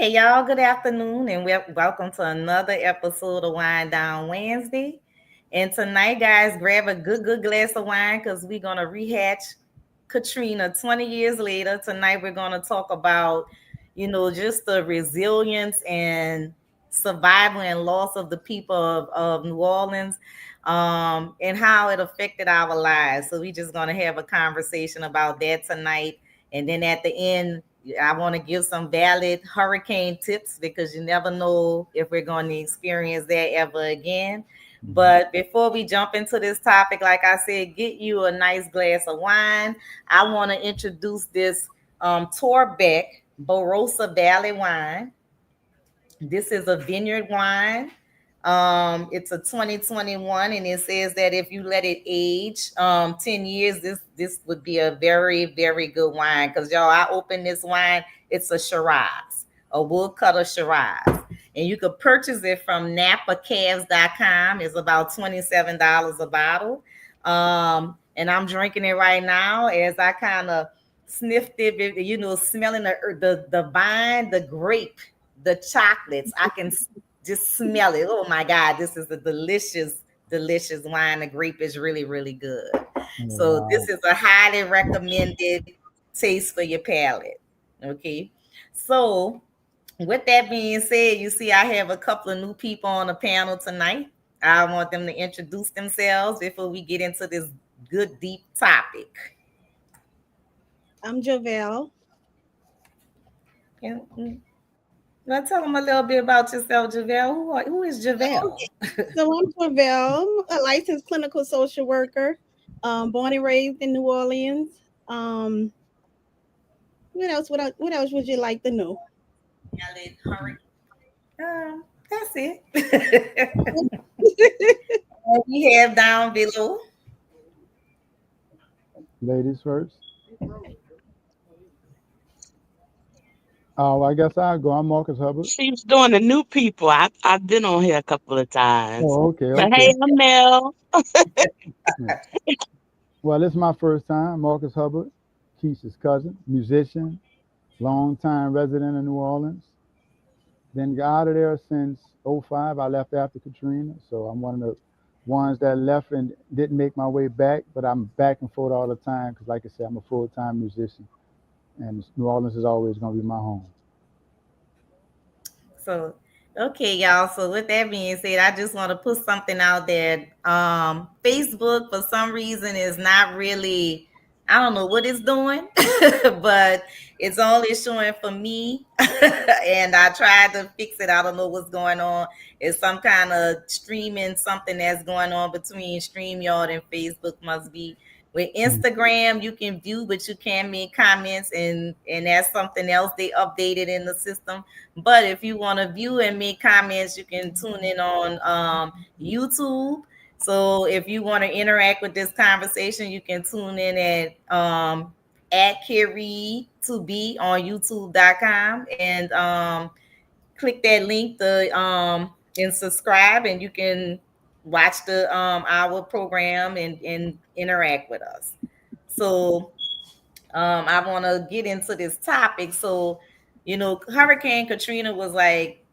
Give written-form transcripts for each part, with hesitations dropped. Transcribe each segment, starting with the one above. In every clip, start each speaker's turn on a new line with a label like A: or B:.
A: Hey y'all, good afternoon and welcome to another episode of Wine Down Wednesday. And tonight, guys, grab a good glass of wine because we're going to rehatch Katrina 20 years later. Tonight, we're going to talk about, just the resilience and survival and loss of the people of New Orleans, and how it affected our lives. So we're just going to have a conversation about that tonight. And then at the end, I want to give some valid hurricane tips because you never know if we're going to experience that ever again. But before we jump into this topic, like I said, get you a nice glass of wine. I want to introduce this Torbeck Barossa Valley wine. This is a vineyard wine. It's a 2021, and it says that if you let it age 10 years, this would be a very, very good wine. Because y'all, I opened this wine, it's a Shiraz, a woodcutter Shiraz. And you could purchase it from napacavs.com. It's about $27 a bottle. And I'm drinking it right now as I kind of sniffed it, smelling the vine, the grape, the chocolates. I can just smell it. Oh my God, this is a delicious, delicious wine. The grape is really, really good. So this is a highly recommended taste for your palate. Okay. So with that being said, you see, I have a couple of new people on the panel tonight. I want them to introduce themselves before we get into this good, deep topic.
B: I'm Javelle.
A: Now tell them a little bit about yourself, Javelle. Who is Javelle?
B: So I'm Javelle, a licensed clinical social worker, born and raised in New Orleans. What else? What else would you like to know?
A: That's it. We have down below.
C: Ladies first. Oh, I guess I'll go. I'm Marcus Hubbard.
D: She's doing the new people. I've been on here a couple of times.
C: Oh, okay.
D: But hey, I'm Mel.
C: Well, this is my first time. Marcus Hubbard, Keisha's cousin, musician, longtime resident of New Orleans. Been out of there since '05. I left after Katrina, so I'm one of the ones that left and didn't make my way back, but I'm back and forth all the time because, like I said, I'm a full-time musician, and New Orleans is always going to be my home.
A: So, okay, y'all. So with that being said, I just want to put something out there. Facebook, for some reason, is not really, I don't know what it's doing, but it's only showing for me. And I tried to fix it. I don't know what's going on. It's some kind of streaming, something that's going on between StreamYard and Facebook must be. With Instagram, you can view, but you can't make comments, and that's something else they updated in the system. But if you want to view and make comments, you can tune in on YouTube. So if you want to interact with this conversation, you can tune in at Carrie2B on YouTube.com and click that link and subscribe, and you can watch the our program and interact with us. So I want to get into this topic. So Hurricane Katrina was like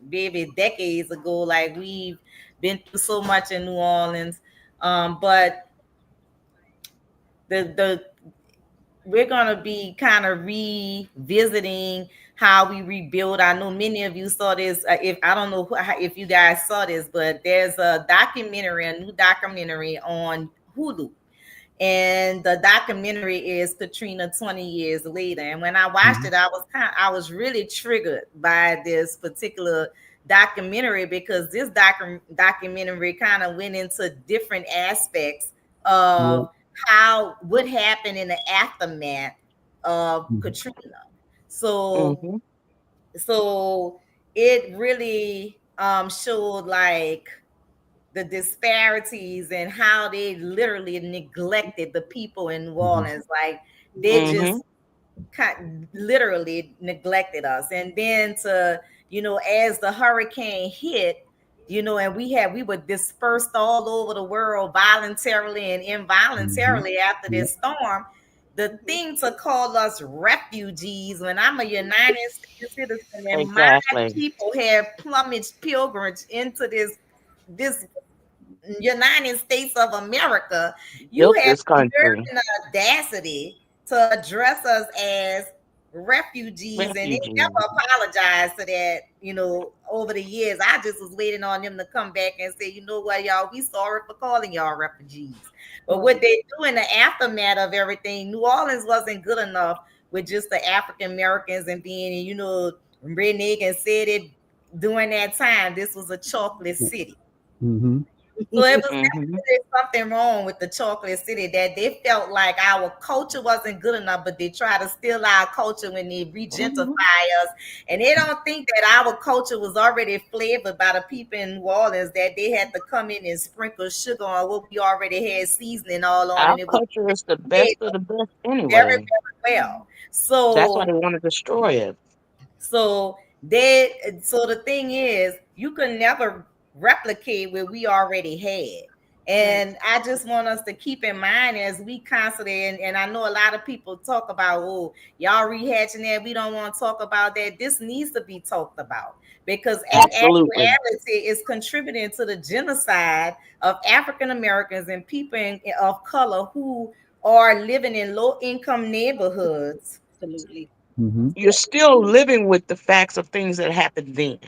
A: baby decades ago. Like, we've been through so much in New Orleans, but the we're going to be kind of revisiting how we rebuild. I know many of you saw this. If I don't know if you guys saw this, but there's a new documentary on Hulu. And the documentary is Katrina 20 years later. And when I watched it, I was really triggered by this particular documentary because this documentary kind of went into different aspects of what happened in the aftermath of Katrina. So it really showed like the disparities and how they literally neglected the people in New Orleans. Like, they just literally neglected us. And then as the hurricane hit, and we were dispersed all over the world voluntarily and involuntarily after this storm. the thing to call us refugees when I'm a United States citizen and my
D: Exactly.
A: people have plumaged pilgrimage into this United States of America, you
D: Built
A: have
D: this
A: the nerve
D: country.
A: and the audacity to address us as refugees, and they
D: Refugees.
A: never apologized to that. Over the years, I just was waiting on them to come back and say, you know what, y'all, we sorry for calling y'all refugees. But what
B: Right.
A: they do in the aftermath of everything, New Orleans wasn't good enough with just the African Americans and being, redneck and said it during that time. This was a chocolate city.
C: Mm-hmm.
A: So it was
D: Hmm.
A: definitely something wrong with the chocolate city that they felt like our culture wasn't good enough, but they try to steal our culture when they regentrify
B: Mhm.
A: us. And they don't think that our culture was already flavored by the people in New Orleans, that they had to come in and sprinkle sugar on what we already had seasoning all on,
D: Our
A: and it was
D: culture is the
A: made
D: best of the best
A: very,
D: anyway.
A: very well.
D: That's why
A: So
D: they want to destroy it.
A: so so the thing is, you can never replicate what we already had.
B: Right.
A: And I just want us to keep in mind as we constantly, and I know a lot of people talk about, oh, y'all rehashing that. We don't want to talk about that. This needs to be talked about because in
D: Absolutely.
A: actuality, it's contributing to the genocide of African Americans and people of color who are living in low income neighborhoods.
B: Absolutely.
C: Mm-hmm.
D: You're still living with the facts of things that happened then.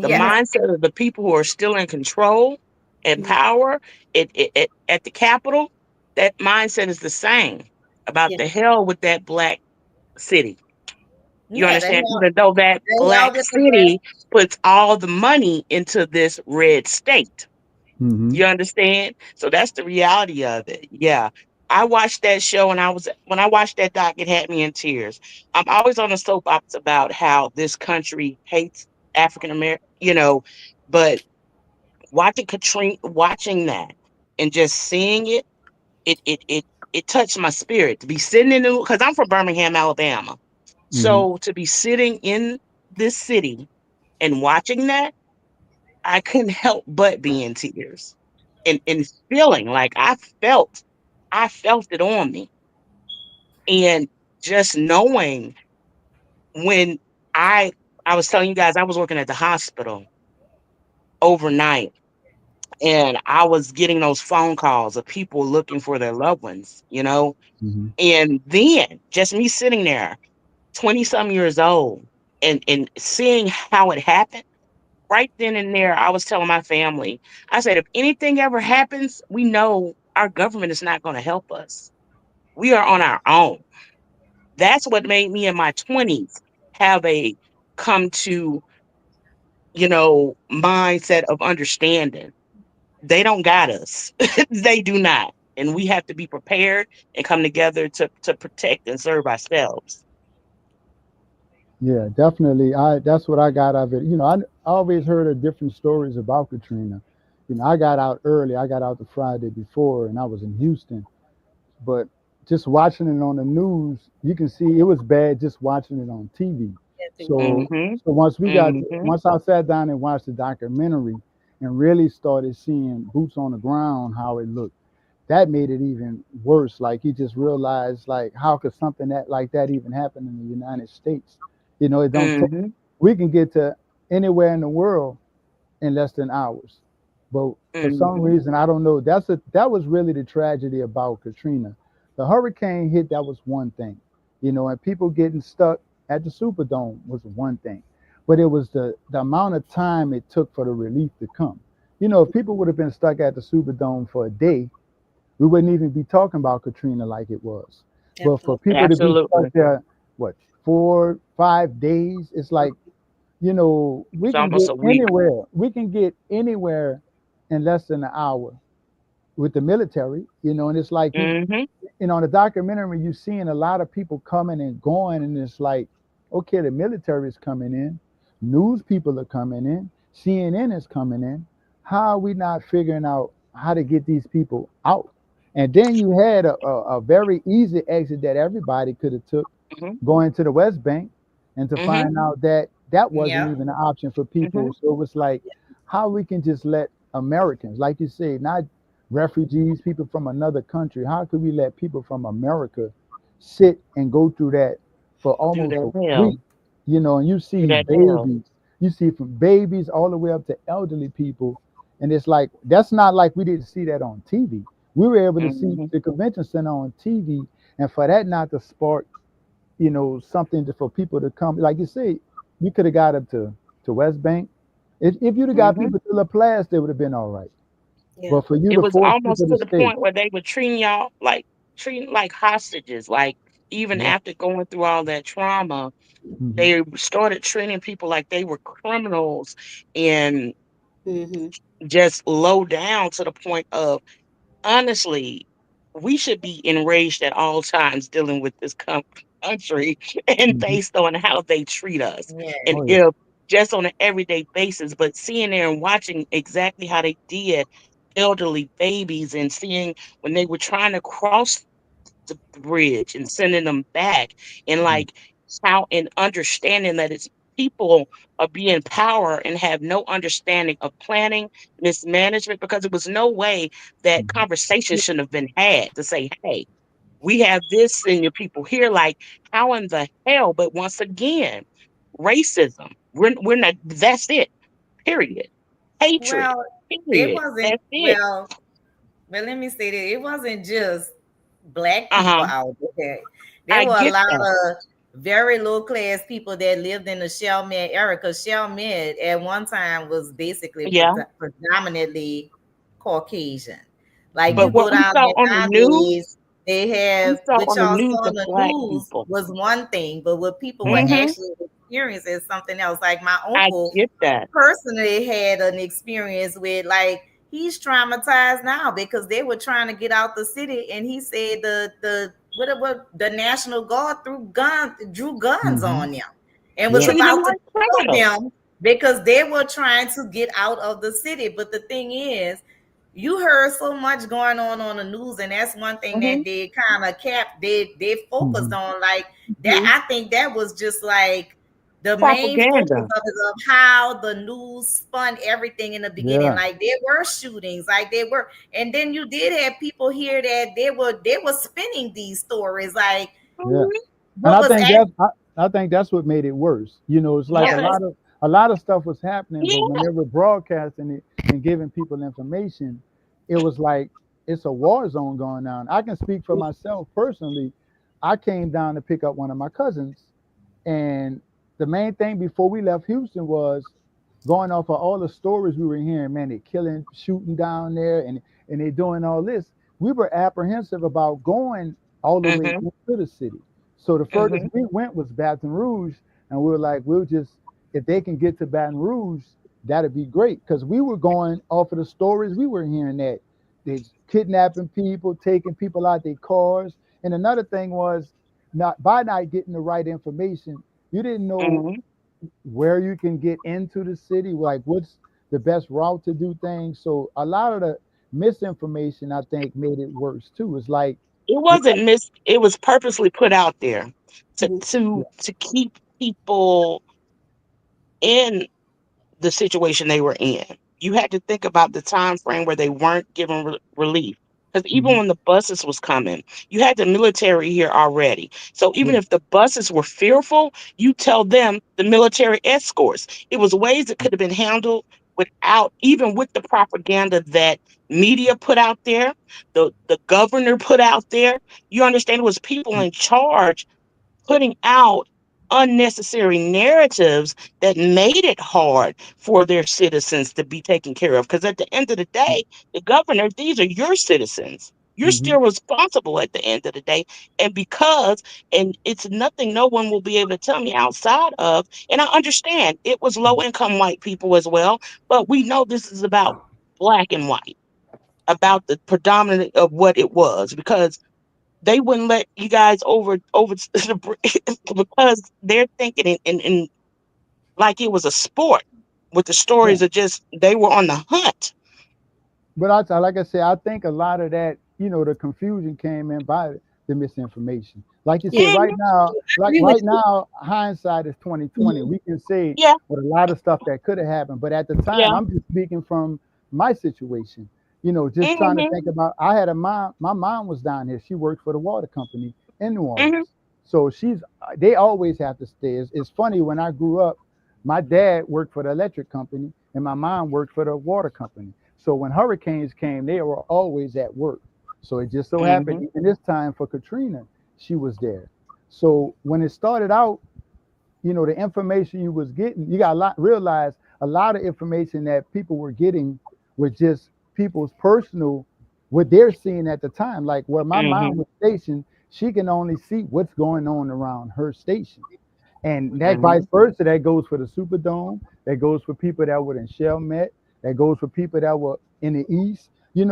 D: The
A: Yes.
B: Right.
D: mindset of the people who are still in control and
B: Yeah.
D: power at the Capitol, that mindset is the same about
B: Yeah.
D: the hell with that black city. You
A: Yeah,
D: understand? Even though that
A: the hell
D: black
A: with the black.
D: city puts all the money into this red state.
C: Mm-hmm.
D: You understand? So that's the reality of it. Yeah. I watched that show and when I watched that doc, it had me in tears. I'm always on the soapbox about how this country hates African American, but watching that and just seeing it, it it it it touched my spirit to be sitting in the because I'm from Birmingham, Alabama.
C: Mm-hmm.
D: So to be sitting in this city and watching that, I couldn't help but be in tears and feeling like I felt it on me. And just knowing when I I was telling you guys I was working at the hospital overnight and I was getting those phone calls of people looking for their loved ones.
C: Mm-hmm.
D: And then just me sitting there, 20 some years old, and seeing how it happened right then and there, I was telling my family, I said, if anything ever happens, we know our government is not going to help us. We are on our own. That's what made me in my 20s have a come to, mindset of understanding. They don't got us. They do not. And we have to be prepared and come together to protect and serve ourselves.
C: Yeah, definitely. I That's what I got out of it. I always heard of different stories about Katrina. I got out early. I got out the Friday before, and I was in Houston. But just watching it on the news, you can see it was bad just watching it on TV.
B: Yes, it was.
C: So,
D: Mm-hmm.
C: so
D: Mm-hmm.
C: once I sat down and watched the documentary, and really started seeing boots on the ground how it looked, that made it even worse. Like you just realized, like how could something that like that even happen in the United States? It don't take.
D: Mm-hmm.
C: We can get to anywhere in the world in less than hours. But for some
D: Mm-hmm.
C: reason, I don't know. That was really the tragedy about Katrina. The hurricane hit, that was one thing, and people getting stuck at the Superdome was one thing. But it was the amount of time it took for the relief to come. If people would have been stuck at the Superdome for a day, we wouldn't even be talking about Katrina like it was. But for
B: Absolutely.
C: people to be stuck
D: Absolutely.
C: there, what, 4, 5 days, it's like we
D: It's
C: can
D: almost
C: get
D: a week.
C: anywhere. We can get anywhere in less than an hour with the military, and it's like
D: Mm-hmm.
C: in the documentary, you're seeing a lot of people coming and going, and it's like, okay, the military is coming in, news people are coming in, CNN is coming in. How are we not figuring out how to get these people out? And then you had a very easy exit that everybody could have took,
D: Mm-hmm.
C: going to the West Bank, and to
D: Mm-hmm.
C: find out that that wasn't
A: Yeah.
C: even an option for
D: Mm-hmm.
C: people. So it was like how we can just let Americans, like you say, not refugees, people from another country, how could we let people from America sit and go through that for
D: through
C: almost
D: that
C: a
D: hell,
C: week, and you
D: through
C: see
D: that hell.
C: babies, you see from babies all the way up to elderly people, and it's like that's not like we didn't see that on TV. We were able to see
D: Hmm.
C: the convention center on TV, and for that not to spark, something for people to come, like you say, you could have got up to West Bank. If you'd have got
D: Hmm.
C: people to La Place, they would have been all right.
A: Yeah.
C: But for you
D: It
C: to
D: was
C: force people
D: almost
C: to
D: to the
C: stay,
D: point where they were treating like hostages. Like even
C: yeah,
D: after going through all that trauma,
C: hmm,
D: they started treating people like they were criminals and
B: Mm-hmm.
D: just low down to the point of honestly, we should be enraged at all times dealing with this country and
C: hmm,
D: based on how they treat us. And
A: Yeah.
C: oh yeah,
D: if just on an everyday basis, but seeing there and watching exactly how they did elderly babies and seeing when they were trying to cross the bridge and sending them back and
C: mm,
D: like how and understanding that it's people are being power and have no understanding of planning mismanagement because there was no way that
C: hmm,
D: conversation shouldn't have been had to say hey we have this in your people here like how in the hell but once again racism we're not that's it period hatred
A: Well, it
D: period
A: wasn't
D: that's it
A: well, let me say that it wasn't just black people
D: uh-huh
A: out there. There
D: I
A: were a
D: get
A: lot
D: that
A: of very low class people that lived in the Shell Med era because Shell Med at one time was basically
D: yeah
A: predominantly Caucasian. Like
C: hmm,
A: you
D: but
A: go
D: what we
A: down
D: saw
A: there
D: on the
A: nowadays,
D: news
A: they
D: we
A: have
D: saw
A: what
D: on the
A: y'all
D: news
A: saw on
D: of
A: the
D: black
A: news
D: people.
A: was one thing, but what people were
D: Mhm.
A: actually experiencing is something else. Like my
D: I
A: uncle
D: get that.
A: personally had an experience with like he's traumatized now because they were trying to get out the city and he said the whatever the National Guard drew guns
C: hmm,
A: on them and was
C: yeah,
D: Treated them
A: about to
D: like
A: kill
D: criminals.
A: them because they were trying to get out of the city. But the thing is, you heard so much going on the news, and that's one thing that
D: Mhm.
A: they kind of kept they focused
C: hmm,
A: on like that.
B: Mm-hmm.
A: I think that was just like the main focus
D: Propaganda.
A: of it, of how the news spun everything in the beginning.
C: yeah,
A: Like there were shootings, like they were, and then you did have people here that they were spinning these stories, like
C: yeah.
D: Mhm.
C: And
A: what
C: I
A: was
C: think
A: actually
C: I think that's what made it worse. It's like
A: yeah.
D: Okay.
C: a lot of stuff was happening, but when
D: Yeah.
C: they were broadcasting it and giving people information, it was like it's a war zone going on. I can speak for myself personally. I came down to pick up one of my cousins, and the main thing before we left Houston was going off of all the stories we were hearing. Man, they killing, shooting down there, and they doing all this. We were apprehensive about going all the way
D: Mhm.
C: into the city. So the furthest
D: Mhm.
C: we went was Baton Rouge, and we were like, we'll just if they can get to Baton Rouge, that'd be great. Because we were going off of the stories we were hearing that they kidnapping people, taking people out their cars. And another thing was not getting the right information, you didn't know
D: Mhm.
C: where you can get into the city, like what's the best route to do things. So a lot of the misinformation, I think, made it worse too. It's like,
D: It
C: yeah,
D: wasn't mis it was purposely put out there to
B: Mm-hmm.
D: to
C: yeah,
D: to keep people in the situation they were in. You had to think about the time frame where they weren't given relief. Because even
C: hmm,
D: when the buses was coming, you had the military here already. So
C: yeah,
D: even if the buses were fearful, you tell them the military escorts. It was ways that could have been handled without even with the propaganda that media put out there, the governor put out there. You understand it was people in charge putting out unnecessary narratives that made it hard for their citizens to be taken care of. Because at the end of the day, the governor, these are your citizens. You're
C: hmm,
D: still responsible at the end of the day. And because, and it's nothing no one will be able to tell me outside of, and I understand it was low income white people as well, but we know this is about black and white, about the predominant of what it was. Because they wouldn't let you guys over the because they're thinking in like it was a sport with the
C: yeah.
D: stories of just they were on the hunt.
C: But like I said, I think a lot of that, the confusion came in by the misinformation. Like you said,
B: Yeah,
D: Mhm.
C: like
B: agree with
C: right
B: you.
C: now, hindsight is 2020.
B: Mm-hmm.
C: We can say
D: Yeah,
C: with a lot of stuff that could have happened, but at the time,
D: yeah.
C: I'm just speaking from my situation. Just trying to think
D: Mhm.
C: about. I had a mom. My mom was down here. She worked for the water company in New
D: Mhm.
C: Orleans. So they always have to stay. It's funny when I grew up, my dad worked for the electric company and my mom worked for the water company. So when hurricanes came, they were always at work. So it just so happened,
D: Mhm.
C: even this time for Katrina, she was there. So when it started out, the information you was getting, you got realize a lot of information that people were getting was just people's personal, what they're seeing at the time. Like where my mom
D: Mhm.
C: was stationed, she can only see what's going on around her station. And that vice
D: Mhm.
C: versa, that goes for the Superdome, that goes for people that were in Shellmet, that goes for people that were in the East. It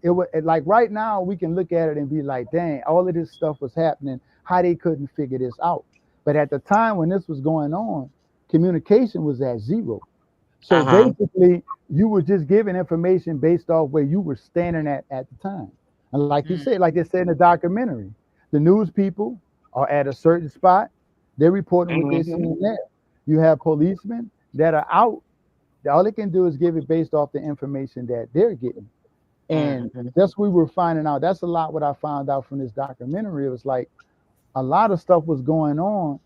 C: was like right now we can look at it and be like, dang, all of this stuff was happening, how they couldn't figure this out. But at the time when this was going on, communication was at zero. So
D: Uh-huh.
C: basically, you were just giving information based off where you were standing at the time. And like you
A: Mm,
C: said, like they said in the documentary, the news people are at a certain spot, they're reporting what they're
D: Mhm.
C: seeing there. You have policemen that are out. All they can do is give it based off the information that they're getting. And
D: Mhm.
C: that's what we were finding out. That's a lot what I found out from this documentary. It was like a lot of stuff was going on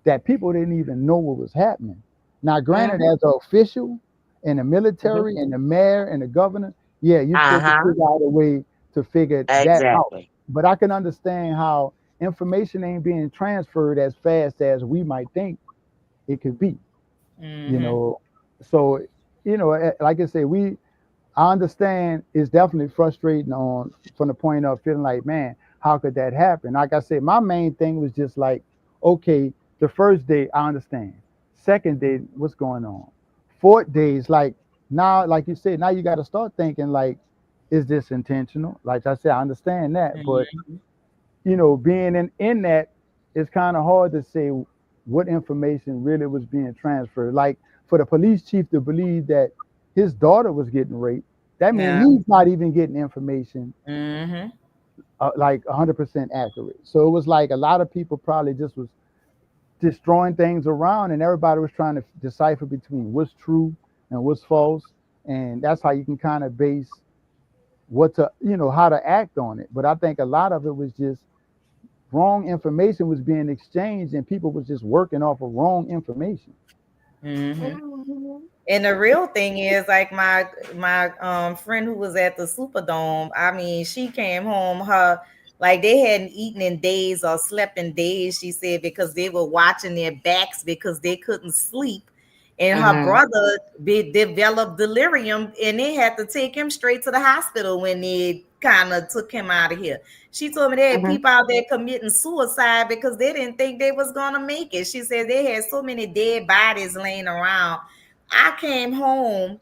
C: that people didn't even know what was happening. Now, granted,
D: Mhm.
C: as an official in the
D: Mhm.
C: military and the mayor and the governor, yeah, you're supposed to
D: Uh-huh.
C: figure out a way to figure that out.
D: Exactly.
C: But I can understand how information ain't being transferred as fast as we might think it could be, you
A: mm-hmm.
C: know. So, like I say, I understand it's definitely frustrating on from the point of feeling like, man, how could that happen? Like I said, my main thing was just like, okay, the first day I understand. Second day, what's going on? Fourth day is like now, like you said, now you got to start thinking like, is this intentional? Like I said, I understand that, but
A: Mm-hmm.
C: being in that, it's kind of hard to say what information really was being transferred. Like for the police chief to believe that his daughter was getting raped, that means
A: Yeah.
C: he's not even getting information
A: Mm-hmm.
C: like 100% accurate. So it was like a lot of people probably just was destroying things around, and everybody was trying to decipher between what's true and what's false, and that's how you can kind of base how to act on it. But I think a lot of it was just wrong information was being exchanged and people was just working off of wrong information.
A: Mm-hmm.
B: Mhm.
A: And the real thing is, like my friend who was at the Superdome. I mean, she came home. Her like they hadn't eaten in days or slept in days. She said because they were watching their backs because they couldn't sleep. And her
D: Mhm.
A: brother developed delirium, and they had to take him straight to the hospital when they kind of took him out of here. She told me they had
D: Mhm.
A: people out there committing suicide because they didn't think they was gonna make it. She said they had so many dead bodies laying around. I came home.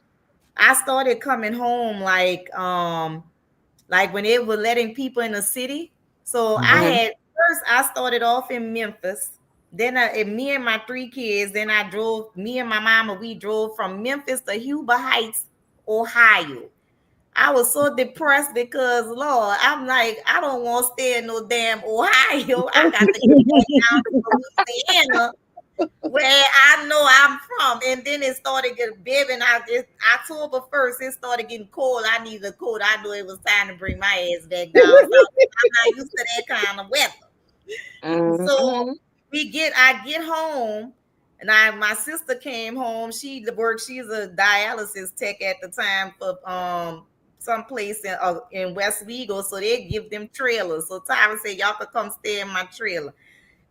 A: I started coming home like when they were letting people in the city. So I
C: Hmm.
D: Mhm.
A: had first I started off in Memphis. Then me and my three kids. Then I drove. Me and my mama. We drove from Memphis to Huber Heights, Ohio. I was so depressed because Lord, I'm like, I don't want to stay in no damn Ohio. I got to get back down to Louisiana where I know I'm from. And then it started getting baby. And October 1st, it started getting cold. I needed a coat. I knew it was time to bring my ass back down south. I'm not used to that kind of weather. So
D: Mhm.
A: I get home, and my sister came home. She worked. She's a dialysis tech at the time for some place in West Vigo. So they give them trailers. So Tyra said, y'all could come stay in my trailer.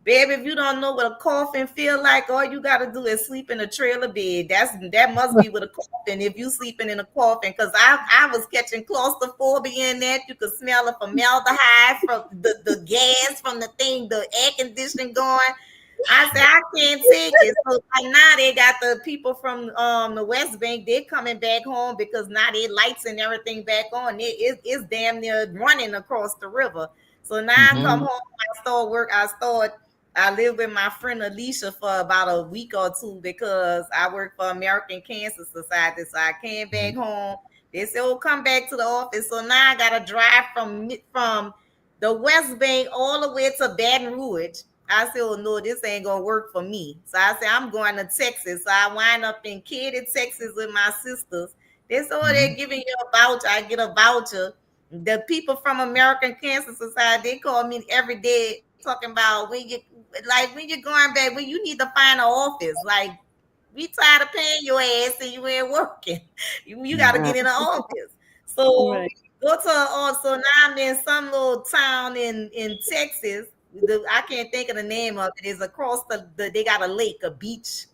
A: Baby, if you don't know what a coffin feel like, all you gotta do is sleep in a trailer bed. That must be with a coffin. If you sleeping in a coffin, because I was catching claustrophobia in that. You could smell the formaldehyde from the gas from the thing, the air conditioning going. I said I can't take it. So like now they got the people from the West Bank. They're coming back home because now they lights and everything back on. It's damn near running across the river. So now I come
C: Hmm.
A: home. I lived with my friend Alicia for about a week or two because I work for American Cancer Society. So I came back home. They said, "Oh, come back to the office." So now I gotta drive from the West Bank all the way to Baton Rouge. I said, "Oh no, this ain't gonna work for me." So I said, "I'm going to Texas." So I wind up in Katy, Texas, with my sisters. They said, oh,
C: Hmm.
A: they're giving you a voucher. I get a voucher. The people from American Cancer Society, they call me every day talking about when you're going back, when you need to find an office. Like, we tired of paying your ass and you ain't working. You got to
C: Hmm.
A: get in the office. So
B: Right.
A: go to also now I'm in some little town in Texas. I can't think of the name of it. It's across they got a lake, a beach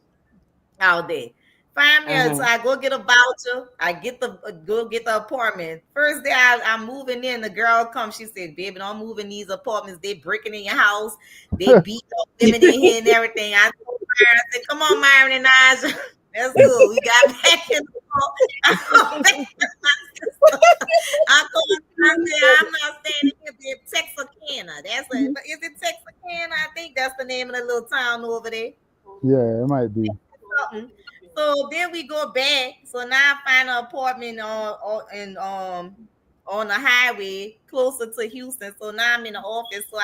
A: out there. Find me so
D: Mhm.
A: I go get a voucher. I get the go get the apartment. First day I'm moving in, the girl comes. She said, "Baby, don't move in these apartments. They breaking in your house. They beat up women in here and everything." I told Myron, I said, "Come on, Myron and Naja, that's good." We got back in the car. I told her, I said, "I'm not staying in here. Texarkana. That's a is it Texarkana? I think that's the name of the little town over there."
C: Yeah, it might be.
A: Something. So then we go back. So now I find an apartment on the highway closer to Houston. So now I'm in the office. So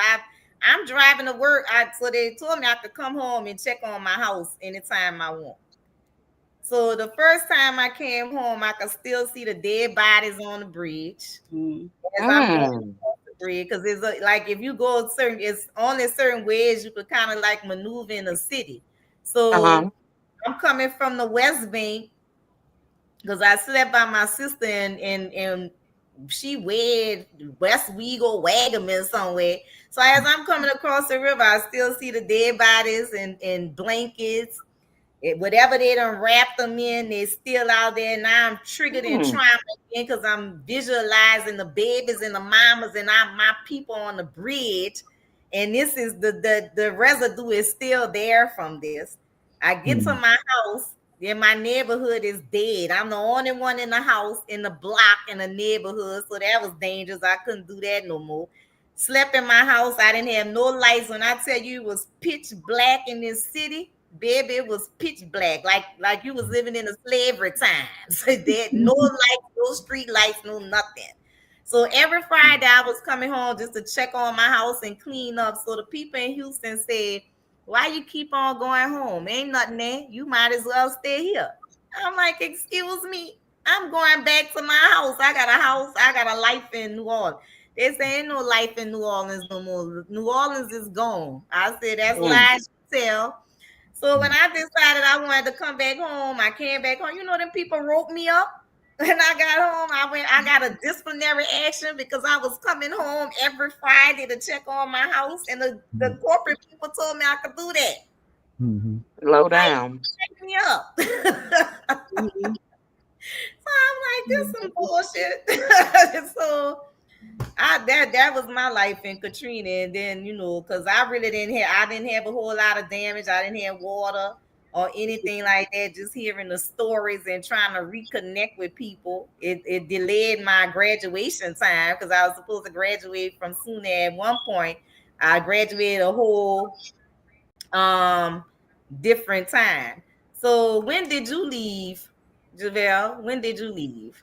A: I'm driving to work. So they told me I could come home and check on my house anytime I want. So the first time I came home, I could still see the dead bodies on the bridge
B: Mm.
A: as I'm going
D: Mm.
A: across the bridge. Because like if you go certain, it's only certain ways you could kind of like maneuver in the city.
D: Uh-huh.
A: So I'm coming from the West Bank because I slept by my sister and she wed West Weagle Wagaman somewhere. So as I'm coming across the river, I still see the dead bodies and blankets whatever they done wrapped them in, they're still out there. Now I'm triggered and
D: Mm.
A: trauma again because I'm visualizing the babies and the mamas and my people on the bridge. And this is the residue is still there from this. I get to
C: Hmm.
A: my house, then my neighborhood is dead. I'm the only one in the house, in the block, in the neighborhood. So that was dangerous. I couldn't do that no more. Slept in my house. I didn't have no lights. When I tell you it was pitch black in this city, baby, it was pitch black, like you was living in the slavery times. There no lights, no street lights, no nothing. So every Friday I was coming home just to check on my house and clean up. So the people in Houston said, "Why you keep on going home? Ain't nothing there. You might as well stay here." I'm like, "Excuse me, I'm going back to my house. I got a house. I got a life in New Orleans." They say ain't no life in New Orleans no more. New Orleans is gone. I said that's
D: Mm.
A: lies you tell. So when I decided I wanted to come back home, I came back home. You know, them people wrote me up. And I got home. I got a disciplinary action because I was coming home every Friday to check on my house. And the corporate people told me I could do that.
C: Hmm.
D: Low
A: How you
D: down.
A: check me up?
B: Mhm.
A: So I'm like, this some bullshit. So that was my life in Katrina, and then because I didn't have a whole lot of damage. I didn't have water or anything like that. Just hearing the stories and trying to reconnect with people. It delayed my graduation time because I was supposed to graduate from SUNY at one point. I graduated a whole um different time. So when did you leave, Javelle? When did you leave?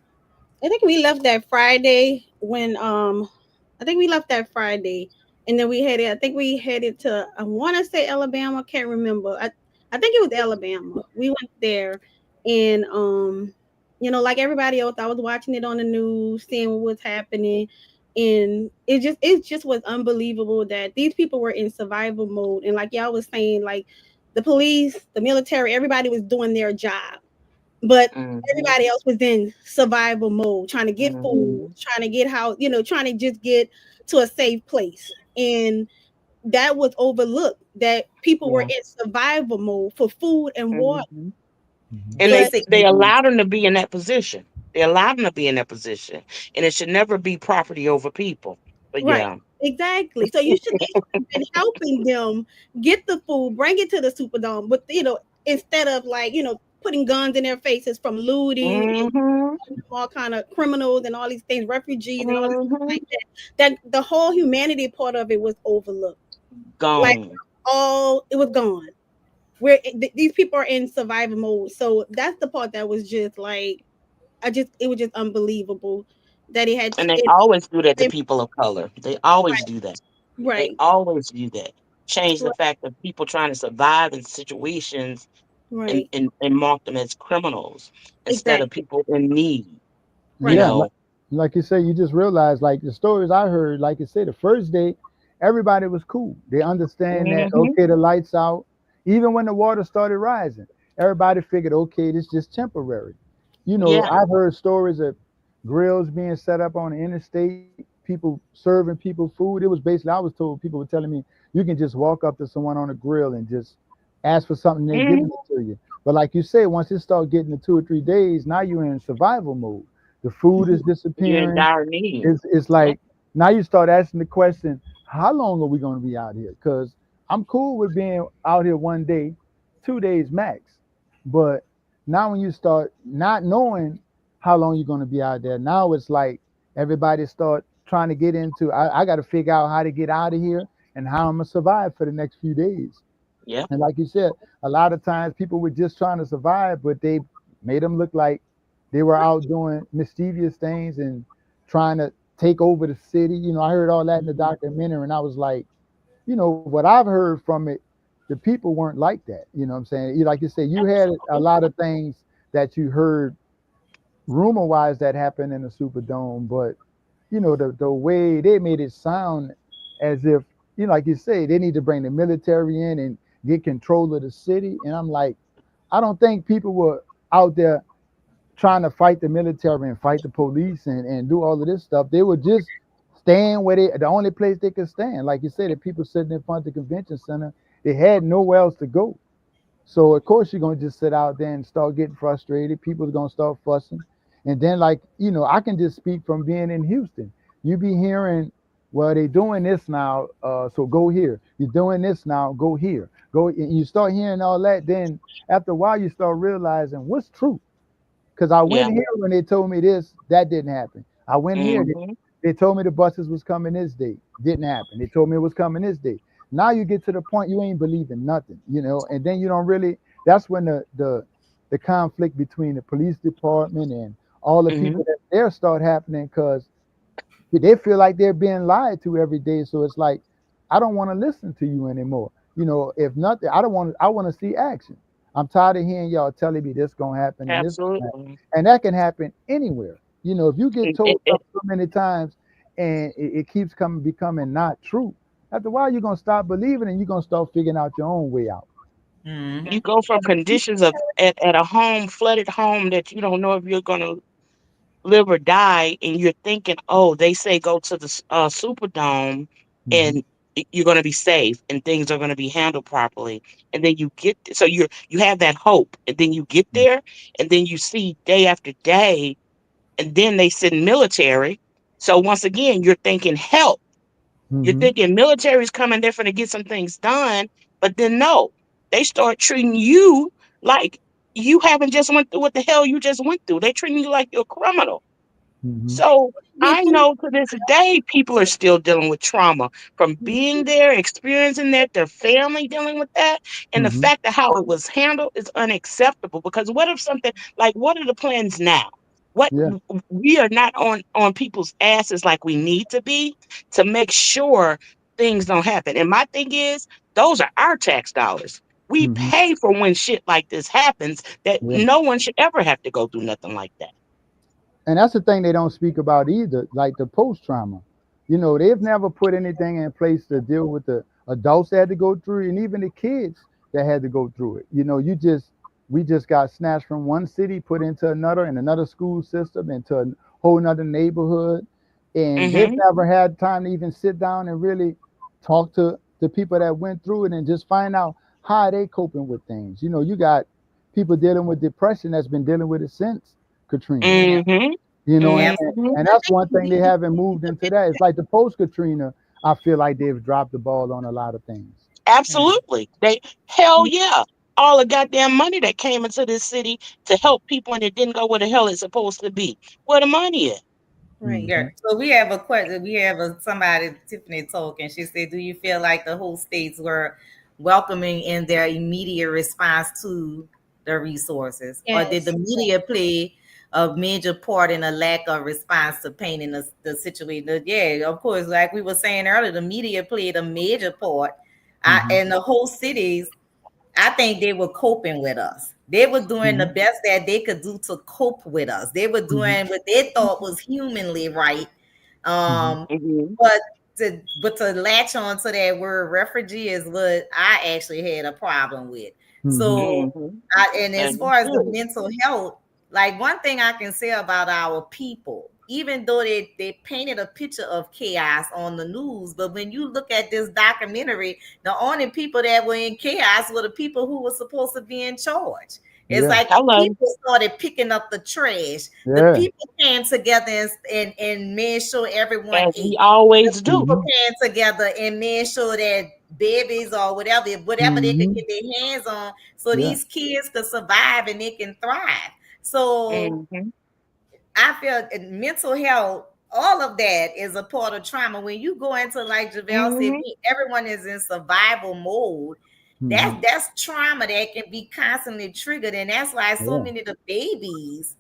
B: I think we left that Friday when I think we left that Friday and then we headed I think we headed to I wanna say Alabama, can't remember. I think it was Alabama. We went there and like everybody else, I was watching it on the news, seeing what was happening. And it just was unbelievable that these people were in survival mode. And like y'all was saying, like the police, the military, everybody was doing their job, but
D: Mhm.
B: everybody else was in survival mode, trying to get food,
D: Mhm.
B: trying to get how, trying to just get to a safe place. And that was overlooked that people were
D: Yeah.
B: in survival mode for food and water.
D: Mhm.
C: Hmm.
D: And they
B: But
A: Basic
D: they
A: needs.
D: allowed them to be in that position. They allowed them to be in that position, and it should never be property over people. But
B: right,
D: yeah.
B: exactly. So they should have been helping them get the food, bring it to the Superdome. But instead of like, putting guns in their faces from looting and
D: Mhm.
B: all kind of criminals and all these things, refugees and all this stuff
D: Mhm.
B: like that the whole humanity part of it was overlooked. Like
D: Gone.
B: all it was gone. These people are in survival mode. So that's the part that was just like it was just unbelievable that it had
D: And they
B: it,
D: always do that to
B: it
D: people of color. They always do that. They
B: right,
D: always do that. Change the
B: right,
D: fact of people trying to survive in situations.
B: Right.
D: and mark them as criminals instead of
B: Exactly.
D: people in need, you
B: Right.
C: Yeah,
D: know.
C: like you say, you just realize, like the stories I heard, like you say, the first day, everybody was cool. They understand that
D: Hmm.
C: okay, the lights out. Even when the water started rising, everybody figured, okay, this just temporary. You know,
D: Yeah.
C: I've heard stories of grills being set up on the interstate, people serving people food. It was basically, I was told, people were telling me you can just walk up to someone on a grill and just ask for something, they're giving
D: Hmm.
C: it to you. But like you say, once it start getting to 2 or 3 days, now you're in survival mode. The food is
D: You're in
C: disappearing.
D: dire need.
C: It's
D: Yeah.
C: like now you start asking the question, how long are we going to be out here? Because I'm cool with being out here one day, 2 days max. But now when you start not knowing how long you're going to be out there, now it's like everybody start trying to get into, I got to figure out how to get out of here and how I'm going to survive for the next few days.
D: Yeah.
C: And like you said, a lot of times people were just trying to survive, but they made them look like they were out doing mischievous things and trying to take over the city. You know, I heard all that in the documentary, and I was like, you know, what I've heard from it, the people weren't like that. You know what I'm saying? Like you said, you had a
D: Absolutely.
C: lot of things that you heard rumor wise that happened in the Superdome, but you know, the way they made it sound as if, you know, like you say, they need to bring the military in and get control of the city. And I'm like, I don't think people were out there trying to fight the military and fight the police and do all of this stuff. They were just staying where the only place they could stand. Like you said, the people sitting in front of the convention center, they had nowhere else to go. So of course you're gonna just sit out there and start getting frustrated. People are gonna start fussing. And then like, you know, I can just speak from being in Houston. You be hearing, well, they doing this now, so go here. You're doing this now, go here. Go and you start hearing all that, then after a while you start realizing what's true. Because I went
D: Yeah.
C: here when they told me this, that didn't happen. I went here,
D: Hmm.
C: they told me the buses was coming this day, didn't happen. They told me it was coming this day. Now you get to the point you ain't believing nothing, you know, and then you don't really. That's when the conflict between the police department and all the
D: Hmm.
C: people that there start happening because they feel like they're being lied to every day. So it's like I don't want to listen to you anymore. You know, if nothing, I don't want. I want to see action. I'm tired of hearing y'all telling me this gonna happen and this gonna happen.
D: Absolutely.
C: And that can happen anywhere. You know, if you get
D: It,
C: told
D: it,
C: something so many times and it keeps coming becoming not true, after a while you're gonna stop believing and you're gonna start figuring out your own way out.
A: Mm-hmm.
D: you go from conditions of at a home, flooded home that you don't know if you're gonna live or die, and you're thinking, oh, they say go to the Superdome,
C: Hmm.
D: and you're going to be safe, and things are going to be handled properly. And then you get so you have that hope, and then you get there, and then you see day after day, and then they send military. So once again, you're thinking help. You're
C: Hmm.
D: thinking military's coming there for to get some things done, but then no, they start treating you like you haven't just went through what the hell you just went through. They treating you like you're a criminal.
C: Hmm.
D: So I
B: People.
D: know to this day, people are still dealing with trauma from being there, experiencing that, their family dealing with that. And the
C: Hmm.
D: fact that how it was handled is unacceptable because what if something like, what are the plans now? What
C: Yeah.
D: we are not on people's asses like we need to be to make sure things don't happen. And my thing is, those are our tax dollars. We
C: Hmm.
D: pay for when shit like this happens that
C: Yeah.
D: no one should ever have to go through nothing like that.
C: And that's the thing they don't speak about either, like the post trauma. You know, they've never put anything in place to deal with the adults that had to go through it, and even the kids that had to go through it. You know, we just got snatched from one city, put into another, and another school system, into a whole nother neighborhood, and they've
D: Hmm.
C: never had time to even sit down and really talk to the people that went through it and just find out how they coping with things. You know, you got people dealing with depression that's been dealing with it since Katrina.
A: Yeah.
D: Mhm,
C: You know,
A: Yeah.
D: mhm.
C: and
B: I
C: that's
B: think
C: one
B: we
C: thing they
B: need to
C: haven't moved into that. It's like the post Katrina. I feel like they've dropped the ball on a lot of things.
A: Mm.
D: Absolutely. They hell yeah. All the goddamn money that came into this city to help people and it didn't go where the hell it's supposed to be. Where the money at?
B: right.
A: Yeah.
C: Hmm.
A: So we have a question. We have somebody, Tiffany talking. She said, "Do you feel like the whole states were welcoming in their immediate response to the resources, or did the
B: Yes.
A: media play a major part in a lack of response to painting the situation?" Yeah, of course. Like we were saying earlier, the media played a major part,
C: Hmm.
A: and the whole cities I think they were coping with us. They were doing the
C: Mm-hmm.
A: best that they could do to cope with us. They were
C: Mm-hmm.
A: doing what they thought was humanly right.
C: Mm-hmm.
A: Um,
D: Mhm.
A: but to latch on to that word refugee is what I actually had a problem with.
C: Mm-hmm.
A: So,
D: Mhm.
A: and as far as the
D: Understood.
A: mental health, like one thing I can say about our people, even though they painted a picture of chaos on the news, but when you look at this documentary, the only people that were in chaos were the people who were supposed to be in charge. It's
C: Yeah.
A: like the
D: Hello,
A: people started picking up the trash. The
C: Yeah.
A: people came together and made sure everyone
D: as we
A: ate. The
D: always do.
A: people
C: Mm-hmm.
A: came together and made sure that babies or whatever they could
C: Mm-hmm.
A: get their hands on, so
C: Yeah.
A: these kids could survive and they can thrive. So
D: Mhm.
A: I feel mental health, all of that is a part of trauma. When you go into, like Javelle said,
D: Mhm.
A: everyone is in survival mode.
C: Mm-hmm.
A: That's trauma that can be constantly triggered, and that's why so
C: Yeah.
A: many of the babies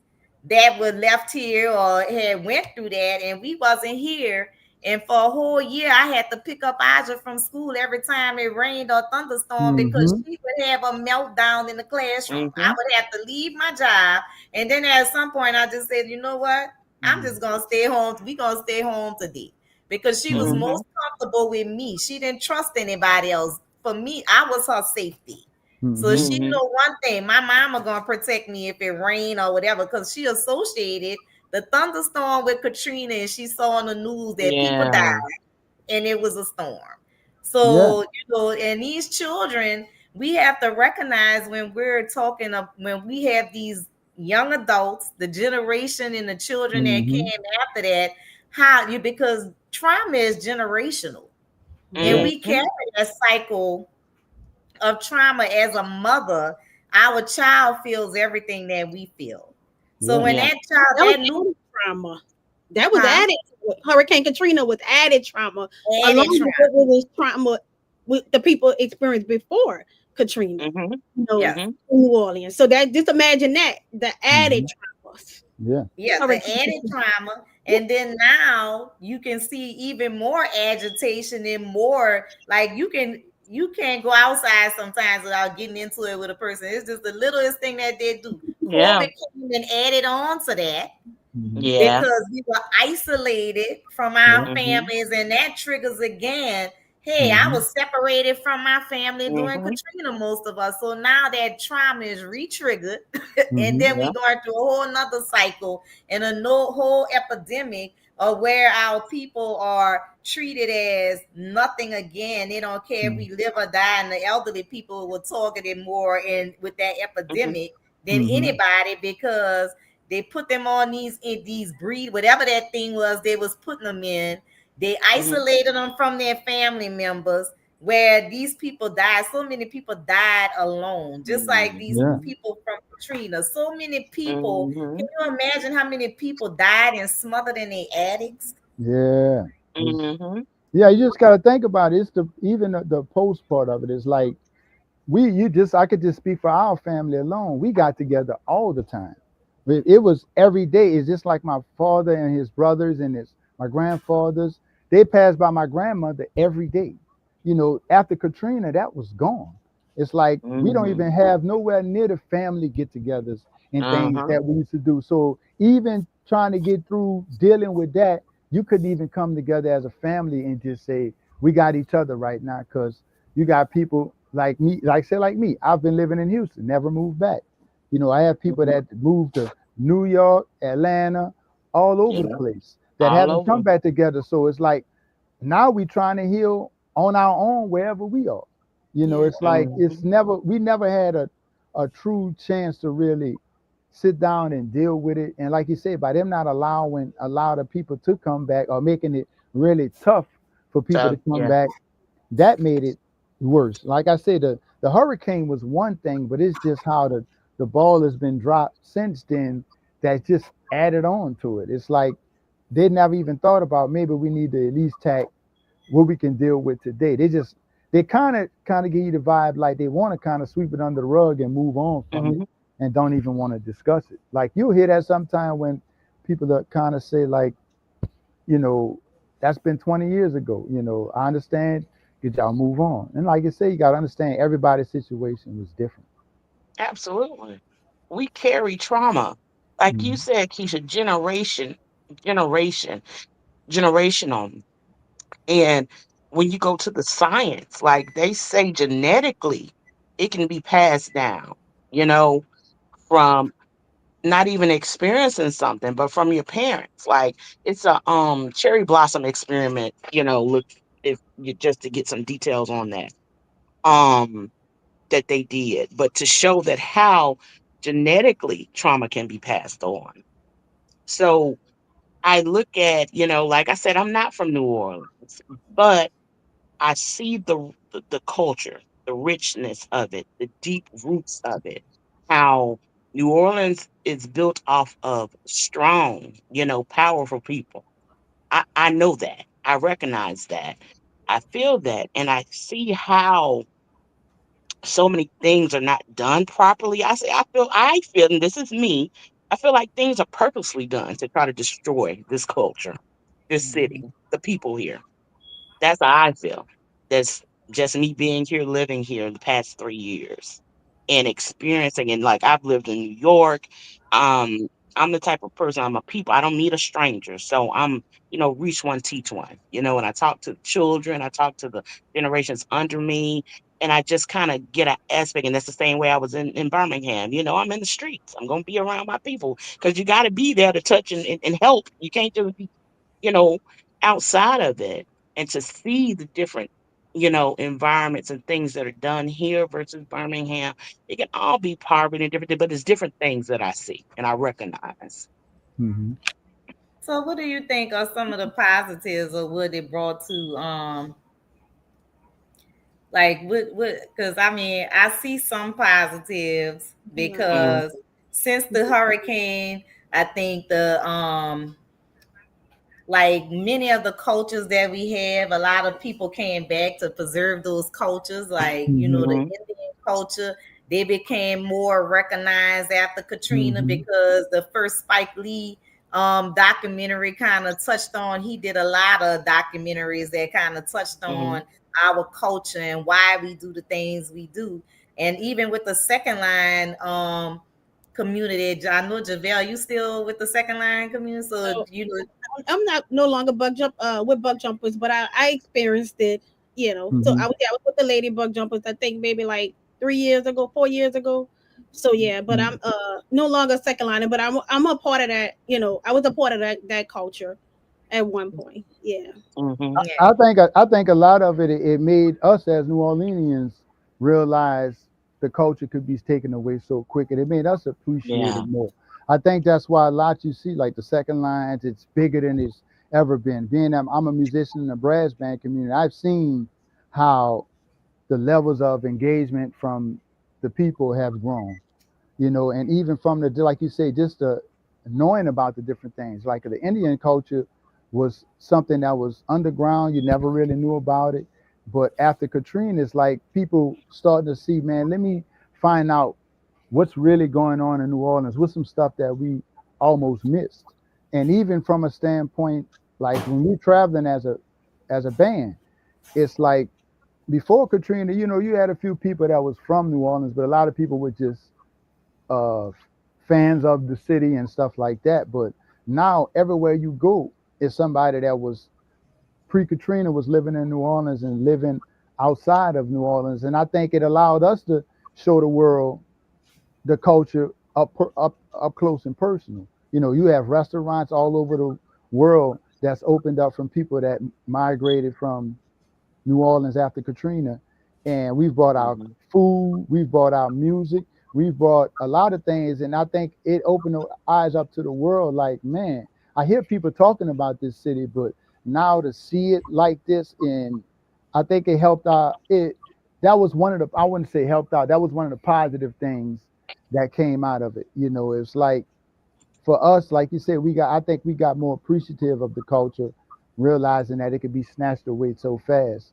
A: that were left here or had went through that, and we wasn't here. And for a whole year, I had to pick up Aja from school every time it rained or thunderstorm because
C: Mm-hmm.
A: she would have a meltdown in the classroom. I
D: Mhm.
A: would have to leave my job, and then at some point, I just said, you know what? I'm just gonna stay home. We gonna stay home today because she was
C: Mm-hmm.
A: most
D: Mhm.
A: comfortable with me. She didn't trust anybody else. For me, I was her safety. So
C: Mm-hmm.
A: she
D: Mhm.
A: know one thing: my mama gonna protect me if it rain or whatever, because she associated the thunderstorm with Katrina, and she saw on the news that people died
D: Yeah.
A: and it was a storm.
C: Yeah.
A: So, and these children, we have to recognize when we're talking of when we have these young adults, the generation and the children that
C: Mm-hmm.
A: came after that, how you because trauma is generational. And
C: Yeah.
A: we
D: Mhm.
A: carry that cycle of trauma as a mother. Our child feels everything that we feel. So
C: Yeah.
A: when
D: Yeah.
A: that child,
B: That was
A: that new,
B: added trauma. That was
A: huh?
B: added. Hurricane Katrina was added trauma, along
A: Added trauma.
B: with what was trauma with the people experienced before Katrina.
D: Mhm.
B: You know,
A: Yes.
D: Mhm.
B: in New Orleans. So that just imagine that the added
C: Mm-hmm.
B: traumas.
C: Yeah.
A: Yes, the
B: Hurricane
A: added
B: Katrina.
A: trauma. And then now you can see even more agitation and more like you can't go outside sometimes without getting into it with a person. It's just the littlest thing that they do.
D: Yeah.
A: COVID came and added on to that
C: Mm-hmm.
D: Yeah.
A: because we were isolated from our
C: Yeah.
D: Mhm.
A: families, and that triggers again. Hey, I
C: Mm-hmm.
A: was separated from my family during
D: Mhm.
A: Katrina, most of us. So now that trauma is re-triggered, and
C: Mm-hmm.
A: then we
D: Yeah.
A: going through a whole nother cycle and a no whole epidemic of where our people are treated as nothing again. They don't care if we live or die, and the elderly people were targeted more in with that
D: Mhm.
A: epidemic than
C: Mm-hmm.
A: anybody because they put them on these breed whatever that thing was they was putting them in. They
D: Mhm.
A: isolated them from their family members. Where these people died, so many people died alone, just like these
C: Yeah.
D: Mhm.
A: people from Katrina. So many people. Can
D: Mhm.
A: you imagine how many people died and smothered in their attics?
C: Yeah. It's,
D: Mhm.
C: yeah. You just got to think about it. It's the even the post part of it is like you just I could just speak for our family alone. We got together all the time. It was every day. It's just like my father and his brothers and his my grandfathers. They passed by my grandmother every day. After Katrina, that was gone. It's like we don't
D: Mhm.
C: even have nowhere near the family get-togethers and things
D: Uh-huh.
C: that we used to do. So even trying to get through dealing with that, you couldn't even come together as a family and just say we got each other right now because you got people like me, like say like me. I've been living in Houston, never moved back. I have people
D: Mhm.
C: that moved to New York, Atlanta, all over the
D: Yeah.
C: place that
D: All
C: haven't come
D: over.
C: back together. So it's like now we trying to heal on our own wherever we are.
A: Yeah.
C: It's like
D: Mhm.
C: we never had a true chance to really sit down and deal with it. And like you said, by them not allowing a lot of people to come back or making it really tough for people to
D: So
C: come
D: yeah.
C: back, that made it worse. Like I said, the hurricane was one thing, but it's just how the ball has been dropped since then that just added on to it. It's like they never even thought about maybe we need to at least tack what we can deal with today. They kind of give you the vibe like they want to kind of sweep it under the rug and move on from it
D: Mhm.
C: and don't even want to discuss it. Like you'll hear that sometime when people that kind of say like, you know, that's been 20 years ago. I understand Get y'all move on. And like you say, you gotta understand everybody's situation was different.
D: Absolutely. We carry trauma. Like you
C: Hmm.
D: said, Keisha, generation, generational. And when you go to the science, like they say genetically, it can be passed down, you know, from not even experiencing something, but from your parents. Like it's a cherry blossom experiment, look if you just to get some details on that. Um that they did, but to show that how genetically trauma can be passed on. So I look at, like I said, I'm not from New Orleans, but I see the culture, the richness of it, the deep roots of it, how New Orleans is built off of strong, powerful people. I know that. I recognize that. I feel that. And I see how so many things are not done properly. I feel, and this is me, I feel like things are purposely done to try to destroy this culture, this city, the people here. That's how I feel. That's just me being here, living here in the past 3 years and experiencing. And like I've lived in New York. Um, I'm the type of person, I'm a people, I don't meet a stranger. So I'm, reach one, teach one, and I talk to children, I talk to the generations under me. And I just kind of get an aspect, and that's the same way I was in Birmingham. I'm in the streets. I'm gonna be around my people because you got to be there to touch and help. You can't just be, you know, outside of it, and to see the different, environments and things that are done here versus Birmingham, it can all be poverty and different things, but there's different things that I see and I recognize.
C: Hmm.
A: So, what do you think are some of the positives of what it brought to like what because I mean I see some positives
B: Right.
D: Mm,
A: because since the hurricane, I think the like many of the cultures that we have, a lot of people came back to preserve those cultures. Like, the
C: Hmm.
D: mm-hmm,
A: Indian culture, they became more recognized after Katrina
C: Hmm.
A: because the first Spike Lee documentary kind of touched on, he did a lot of documentaries that kind of touched
D: mm-hmm.
A: on our culture and why we do the things we do. And even with the second line community, I know Javale, you still with the second line community, so
B: Well, I'm not no longer bug jump with bug jumpers, but I experienced it. So
C: Hmm.
B: I was with the ladybug jumpers. I think maybe like 3 years ago, 4 years ago. So yeah, but I'm no longer second liner, but I'm a part of that. I was a part of that culture at one point. Yeah.
D: Mm-hmm.
C: I
A: yeah.
C: think I think a lot of it made us as New Orleanians realize the culture could be taken away so quick, and it made us appreciate
D: Yeah.
C: it more. I think that's why a lot you see, like the second lines, it's bigger than it's ever been. Being that I'm a musician in the brass band community, I've seen how the levels of engagement from the people have grown. And even from the, like you say, just the knowing about the different things, like the Indian culture was something that was underground. You never really knew about it. But after Katrina, it's like people starting to see, man, let me find out what's really going on in New Orleans, what's some stuff that we almost missed. And even from a standpoint, like when we're traveling as a band, it's like before Katrina, you had a few people that was from New Orleans, but a lot of people were just uh, fans of the city and stuff like that. But now everywhere you go is somebody that was pre-Katrina was living in New Orleans and living outside of New Orleans, and I think it allowed us to show the world the culture up close and personal. You have restaurants all over the world that's opened up from people that migrated from New Orleans after Katrina, and we've brought our
D: Mm-hmm.
C: food, we've brought our music, we've brought a lot of things, and I think it opened the eyes up to the world. Like, man, I hear people talking about this city, but now to see it like this, and I think it helped out. It that was one of the, I wouldn't say helped out. That was one of the positive things that came out of it. It's like for us, like you said, I think we got more appreciative of the culture, realizing that it could be snatched away so fast.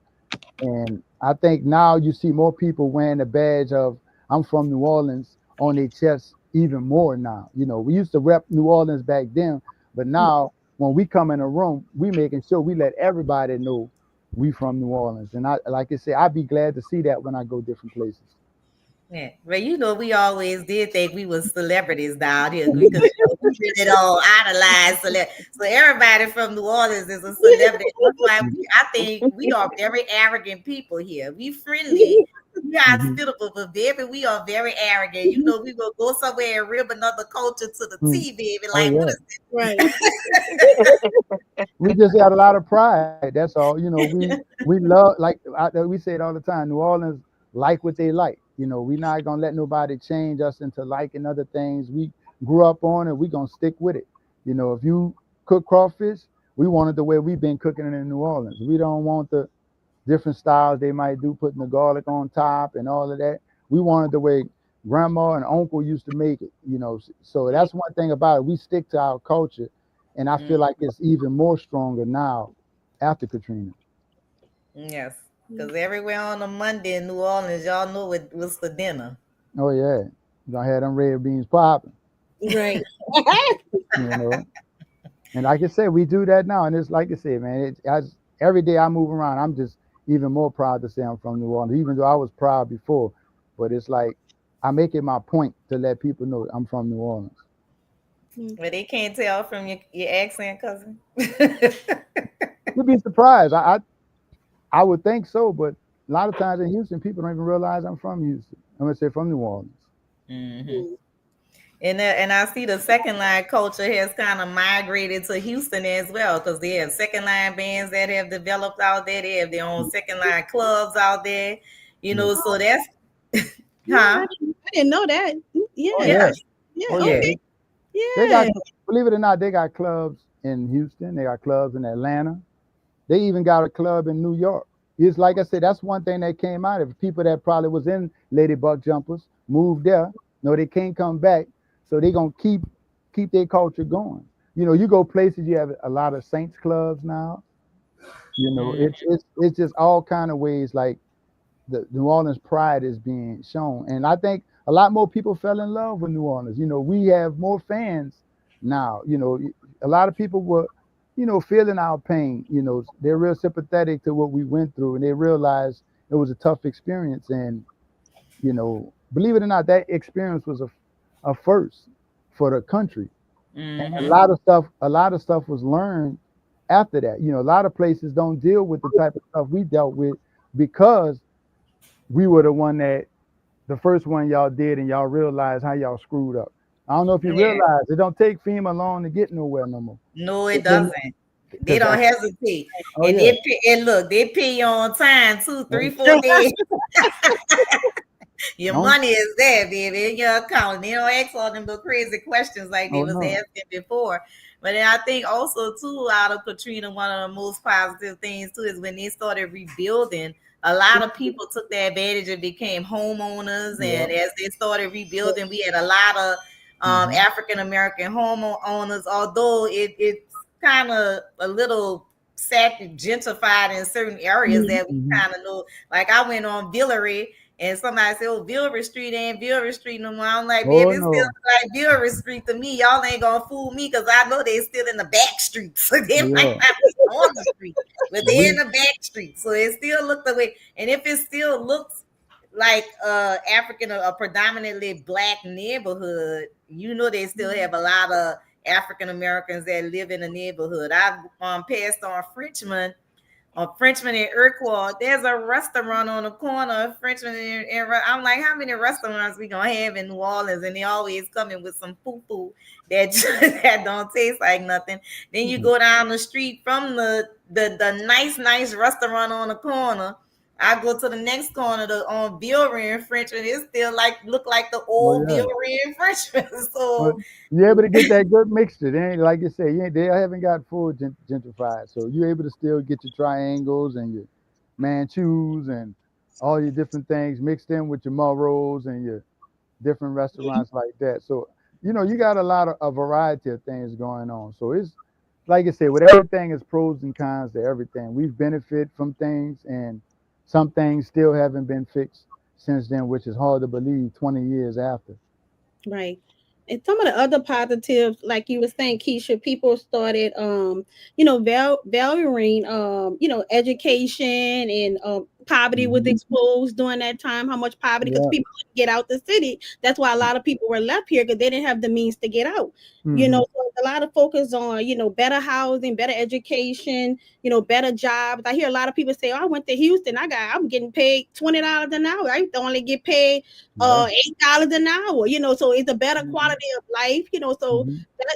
C: And I think now you see more people wearing the badge of I'm from New Orleans on their chest even more now. We used to rep New Orleans back then, but now when we come in a room, we making sure we let everybody know. we from New Orleans. And I, like I say, I'd be glad to see that when I go different places.
A: Yeah, but we always did think we was celebrities down here because we really don't idolize so everybody from New Orleans is a celebrity. That's why I think we are very arrogant people here. We friendly, we
C: Mm-hmm.
A: hospitable, but baby, we are very arrogant. We will go somewhere and rib another culture to the
C: Mm.
A: T, baby.
C: Oh
A: Like, what
C: yeah.
A: is
B: Right.
C: We just got a lot of pride. That's all. We love, like we say it all the time. New Orleans like what they like. We not gonna let nobody change us into liking other things. We grew up on it. We gonna stick with it. If you cook crawfish, we want it the way we've been cooking it in New Orleans. We don't want the different styles they might do, putting the garlic on top and all of that. We want it the way grandma and uncle used to make it. So that's one thing about it. We stick to our culture, and I
A: it?
C: feel like it's even more stronger now after Katrina.
A: Yes, because everywhere on a Monday in New Orleans, y'all know it was for dinner.
C: Oh yeah, gonna have them red beans popping,
B: Right.
C: you know. And like I said, we do that now, and it's like I said, man. Every day I move around, I'm just even more proud to say I'm from New Orleans, even though I was proud before. But it's like I make it my point to let people know I'm from New Orleans.
A: But they can't tell from your accent, cousin.
C: You'd be surprised. I would think so, but a lot of times in Houston, people don't even realize I'm from Houston. I'm gonna say from New Orleans.
A: Hmm. And I see the second line culture has kind of migrated to Houston as well because they have second line bands that have developed out there. They have their own second line clubs out there,
C: Yeah.
A: so that's
B: Yeah,
A: huh?
B: I didn't know that.
C: Oh
B: Yeah.
C: yeah.
A: Yeah,
B: Yeah.
C: Oh yeah.
A: yeah.
B: Okay.
C: They got,
B: Yeah.
C: believe it or not, they got clubs in Houston. They got clubs in Atlanta. They even got a club in New York. It's like I said, that's one thing that came out of it. People that probably was in Ladybug Jumpers moved there. No, they can't come back. So they gonna keep their culture going. You go places, you have a lot of Saints clubs now.
A: Mm.
C: It's just all kind of ways like the New Orleans pride is being shown. And I think a lot more people fell in love with New Orleans. We have more fans now. A lot of people were, feeling our pain. They're real sympathetic to what we went through, and they realized it was a tough experience. And believe it or not, that experience was a first for the country. And a
A: Mm-hmm.
C: lot of stuff was learned after that. A lot of places don't deal with the type of stuff we dealt with because we were the one that the first one y'all did, and y'all realized how y'all screwed up. I don't know if you
A: Yeah.
C: realize it don't take FEMA long to get nowhere no more.
A: No, it doesn't. They
C: Because
A: don't hesitate,
C: oh
A: and
C: yeah,
A: and look, they pay you on time too, three,
C: oh,
A: 4 days. Your
C: no,
A: money is there, baby, in your account. They don't ask all them little crazy questions like they
C: oh
A: was
C: no,
A: asking before. But then I think also too, out of Katrina, one of the most positive things too is when they started rebuilding. A lot of people took the advantage and became homeowners,
C: yeah,
A: and as they started rebuilding, we had a lot of
C: mm-hmm,
A: African American homeowners. Although it's kind of a little gentrified in certain areas
B: Mhm.
A: that we
C: mm-hmm.
A: kind of know. Like I went on Villeray and somebody said, "Oh, Villeray Street ain't Villeray Street no more." I'm like,
C: Oh
A: "Baby, it's still
C: no,
A: like Villeray Street to me. Y'all ain't gonna fool me because I know they still in the back streets. So they
C: oh
A: might
C: yeah,
A: not be on the street, but they're in
C: we
A: the back street. So it still look the way. And if it still looks like African, a predominantly black neighborhood, they still have a lot of African Americans that live in the neighborhood. I've passed on Frenchman and Iroquois. There's a restaurant on the corner of Frenchman and I'm like, how many restaurants we gonna have in New Orleans? And they always coming with some foo that that don't taste like nothing. Then you go down the street from the nice restaurant on the corner. I go to the next corner on Villeray and Frenchman. It still look like the
C: oh
A: old
C: yeah.
A: Villeray and Frenchman.
C: But
A: So
C: you're able to get that good mixture. They ain't like you say, they haven't got full gentrified, so you're able to still get your triangles and your Manchus and all your different things mixed in with your Mulrose and your different restaurants like that. So you got a variety of things going on. So it's like I said, with everything is pros and cons to everything. We've benefited from things, and some things still haven't been fixed since then, which is hard to believe 20 years after.
B: Right. And some of the other positives, like you were saying, Keisha, people started, valuing, education, and poverty was
C: Hmm.
B: exposed during that time. How much poverty? Because
C: Yeah.
B: people couldn't get out the city. That's why a lot of people were left here because they didn't have the means to get out.
C: Hmm.
B: So a lot of focus on, better housing, better education, better jobs. I hear a lot of people say, "Oh, I went to Houston. I'm getting paid $20 an hour. I used to only get paid
C: Yeah.
B: $8 an hour." So it's a better
A: Mhm.
B: quality of life. So
C: Hmm.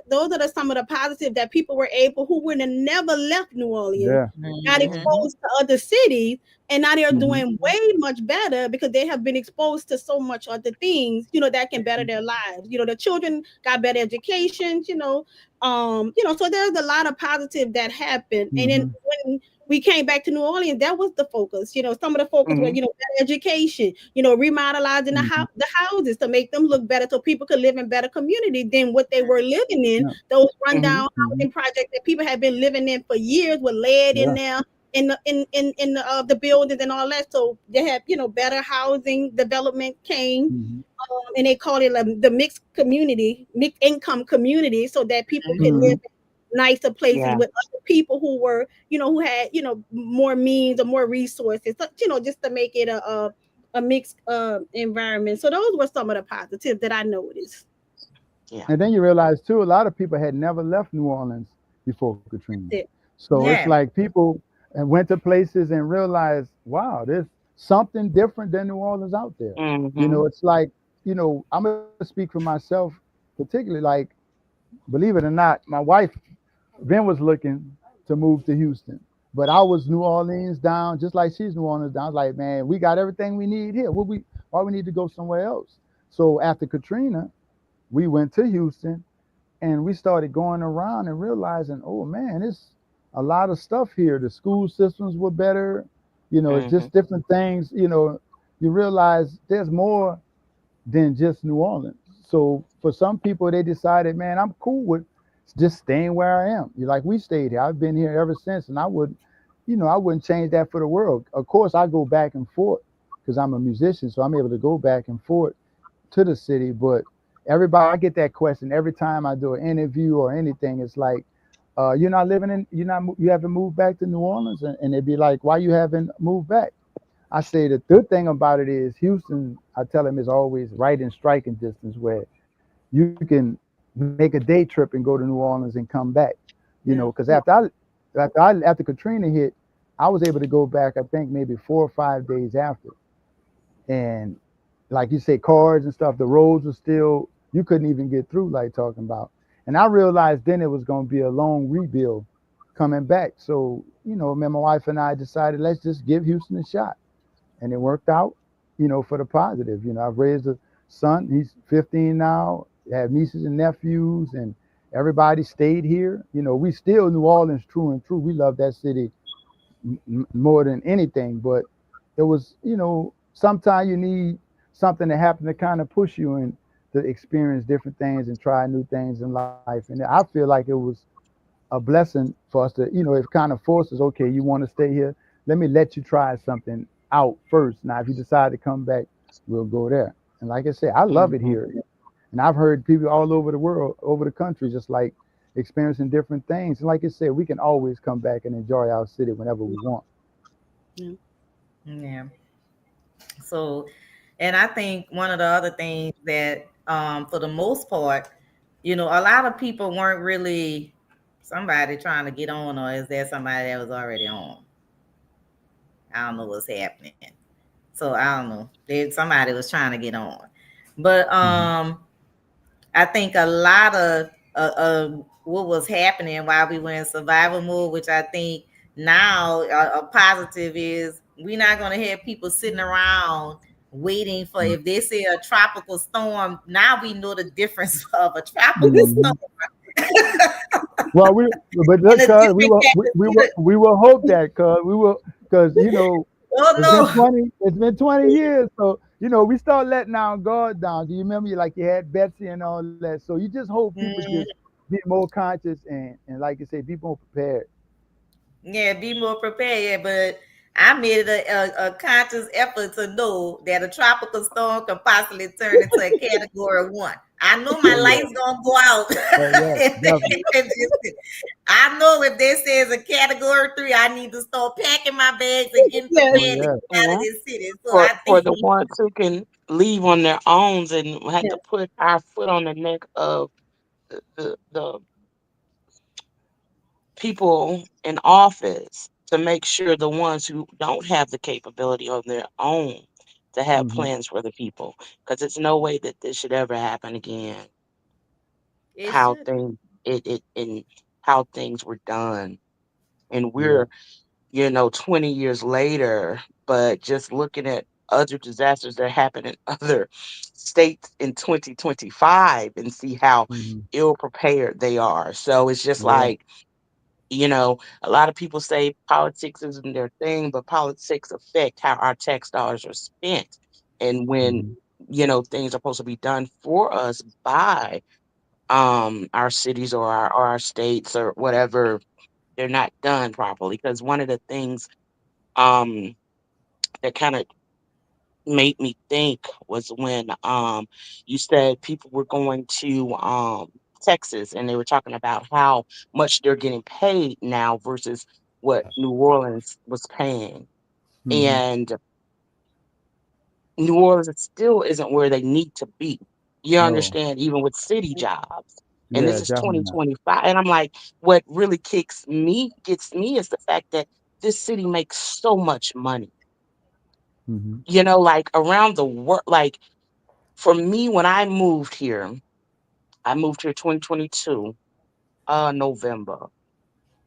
B: those are some of the positives that people were able, who would have never left New Orleans,
C: Yeah.
B: got
A: Mhm.
B: exposed to other cities, and now they're
C: Hmm.
B: doing way much better because they have been exposed to so much other things, that can better their lives. The children got better educations, so there's a lot of positive that happened. And then
C: Hmm.
B: when we came back to New Orleans, that was the focus. Some of the focus was,
D: Mhm.
B: better education, remodelizing
C: Hmm.
B: the houses to make them look better so people could live in better community than what they were living in.
C: Yeah.
B: Those
D: Mhm.
B: rundown
C: Hmm.
B: housing projects that people have been living in for years with lead in
C: Yeah.
B: there, in the buildings and all that. So they have, better housing development came,
C: Hmm.
B: and they call it the mixed community, mixed income community, so that people could live
C: Hmm.
B: in nicer places
D: Yeah.
B: with other people who were, who had, more means or more resources. So, just to make it a mixed environment. So those were some of the positives that I noticed.
D: Yeah.
C: And then you realize too, a lot of people had never left New Orleans before Katrina.
B: That's it.
C: So it's
A: Yeah.
C: like people went to places and realized, wow, there's something different than New Orleans out there.
D: Mhm.
C: It's like, I'm gonna speak for myself, particularly like, believe it or not, my wife then was looking to move to Houston. But I was New Orleans down, just like she's New Orleans down. I was like, man, we got everything we need here. Why we need to go somewhere else? So after Katrina, we went to Houston and we started going around and realizing, oh man, it's a lot of stuff here. The school systems were better. It's
D: Mhm.
C: just different things. You realize there's more than just New Orleans. So for some people, they decided, man, I'm cool with just staying where I am. You like we stayed here. I've been here ever since, and I wouldn't change that for the world. Of course, I go back and forth because I'm a musician, so I'm able to go back and forth to the city. But everybody, I get that question every time I do an interview or anything. It's like, you haven't moved back to New Orleans, and they'd be like, why you haven't moved back? I say the good thing about it is Houston, I tell them, is always right in striking distance where you can make a day trip and go to New Orleans and come back. Because after Katrina hit, I was able to go back. I think maybe 4 or 5 days after, and like you say, cars and stuff. The roads were still you couldn't even get through. Like talking about, and I realized then it was going to be a long rebuild coming back. So me and my wife and I decided let's just give Houston a shot and it worked out, for the positive. I've raised a son, he's 15 now, have nieces and nephews, and everybody stayed here. We still New Orleans, true and true. We love that city more than anything, but it was, sometimes you need something to happen to kind of push you and to experience different things and try new things in life. And I feel like it was a blessing for us to, it kind of forces, okay, you want to stay here? Let me let you try something out first. Now, if you decide to come back, we'll go there. And like I said, I love it
D: Mhm.
C: here. And I've heard people all over the world, over the country, just like experiencing different things. And like I said, we can always come back and enjoy our city whenever we want.
B: Yeah.
A: Yeah. So, and I think one of the other things that, for the most part, a lot of people weren't really somebody trying to get on, or is there somebody that was already on? I don't know what's happening. So I don't know. Somebody was trying to get on, but
C: Hmm.
A: I think a lot of what was happening while we were in survival mode, which I think now a positive is we're not going to have people sitting around waiting for if they say a tropical storm. Now we know the difference of a tropical
C: Hmm.
A: storm
C: Well, but
A: and
C: look,
A: a
C: cuz
A: different magnitude.
C: we will hope that, cuz we will, cuz
A: Oh no.
C: It's been 20 years. So, we start letting our guard down. Do you remember like you had Betsy and all that? So you just hope people just
A: Mm,
C: be more conscious and like you say, be more prepared.
A: yeah, be more prepared. Yeah, but I made a conscious effort to know that a tropical storm could possibly turn into a category one. I know my
C: Oh yeah.
A: lights gonna go out.
C: Oh yeah. Definitely.
A: I know if this says a category three, I need to start packing my bags and getting
B: Yes,
C: Oh
A: prepared to
C: yeah.
A: get out of
D: Mhm.
A: this city. So
D: For
A: I
D: for
A: think
D: the ones who can leave on their own and have
B: yes,
D: to put our foot on the neck of the people in office to make sure the ones who don't have the capability on their own to have
C: Hmm.
D: plans for the people, because it's no way that this should ever happen again.
A: it
D: How
A: should.
D: things it and how things were done, and
C: Yeah.
D: we're 20 years later, but just looking at other disasters that happen in other states in 2025 and see how
C: Hmm.
D: ill prepared they are. So it's just
C: Yeah.
D: like, a lot of people say politics isn't their thing, but politics affect how our tax dollars are spent. And when,
C: Hmm.
D: things are supposed to be done for us by our cities or our states or whatever, they're not done properly. Because one of the things um that kind of made me think was when you said people were going to Texas and they were talking about how much they're getting paid now versus what New Orleans was paying.
C: Hmm.
D: And New Orleans still isn't where they need to be. You
C: No.
D: understand, even with city jobs. And
C: Yeah.
D: this is
C: Definitely not.
D: 2025. And I'm like, what really gets me is the fact that this city makes so much money.
C: Hmm.
D: Like around the world, like for me, when I moved here 2022, November.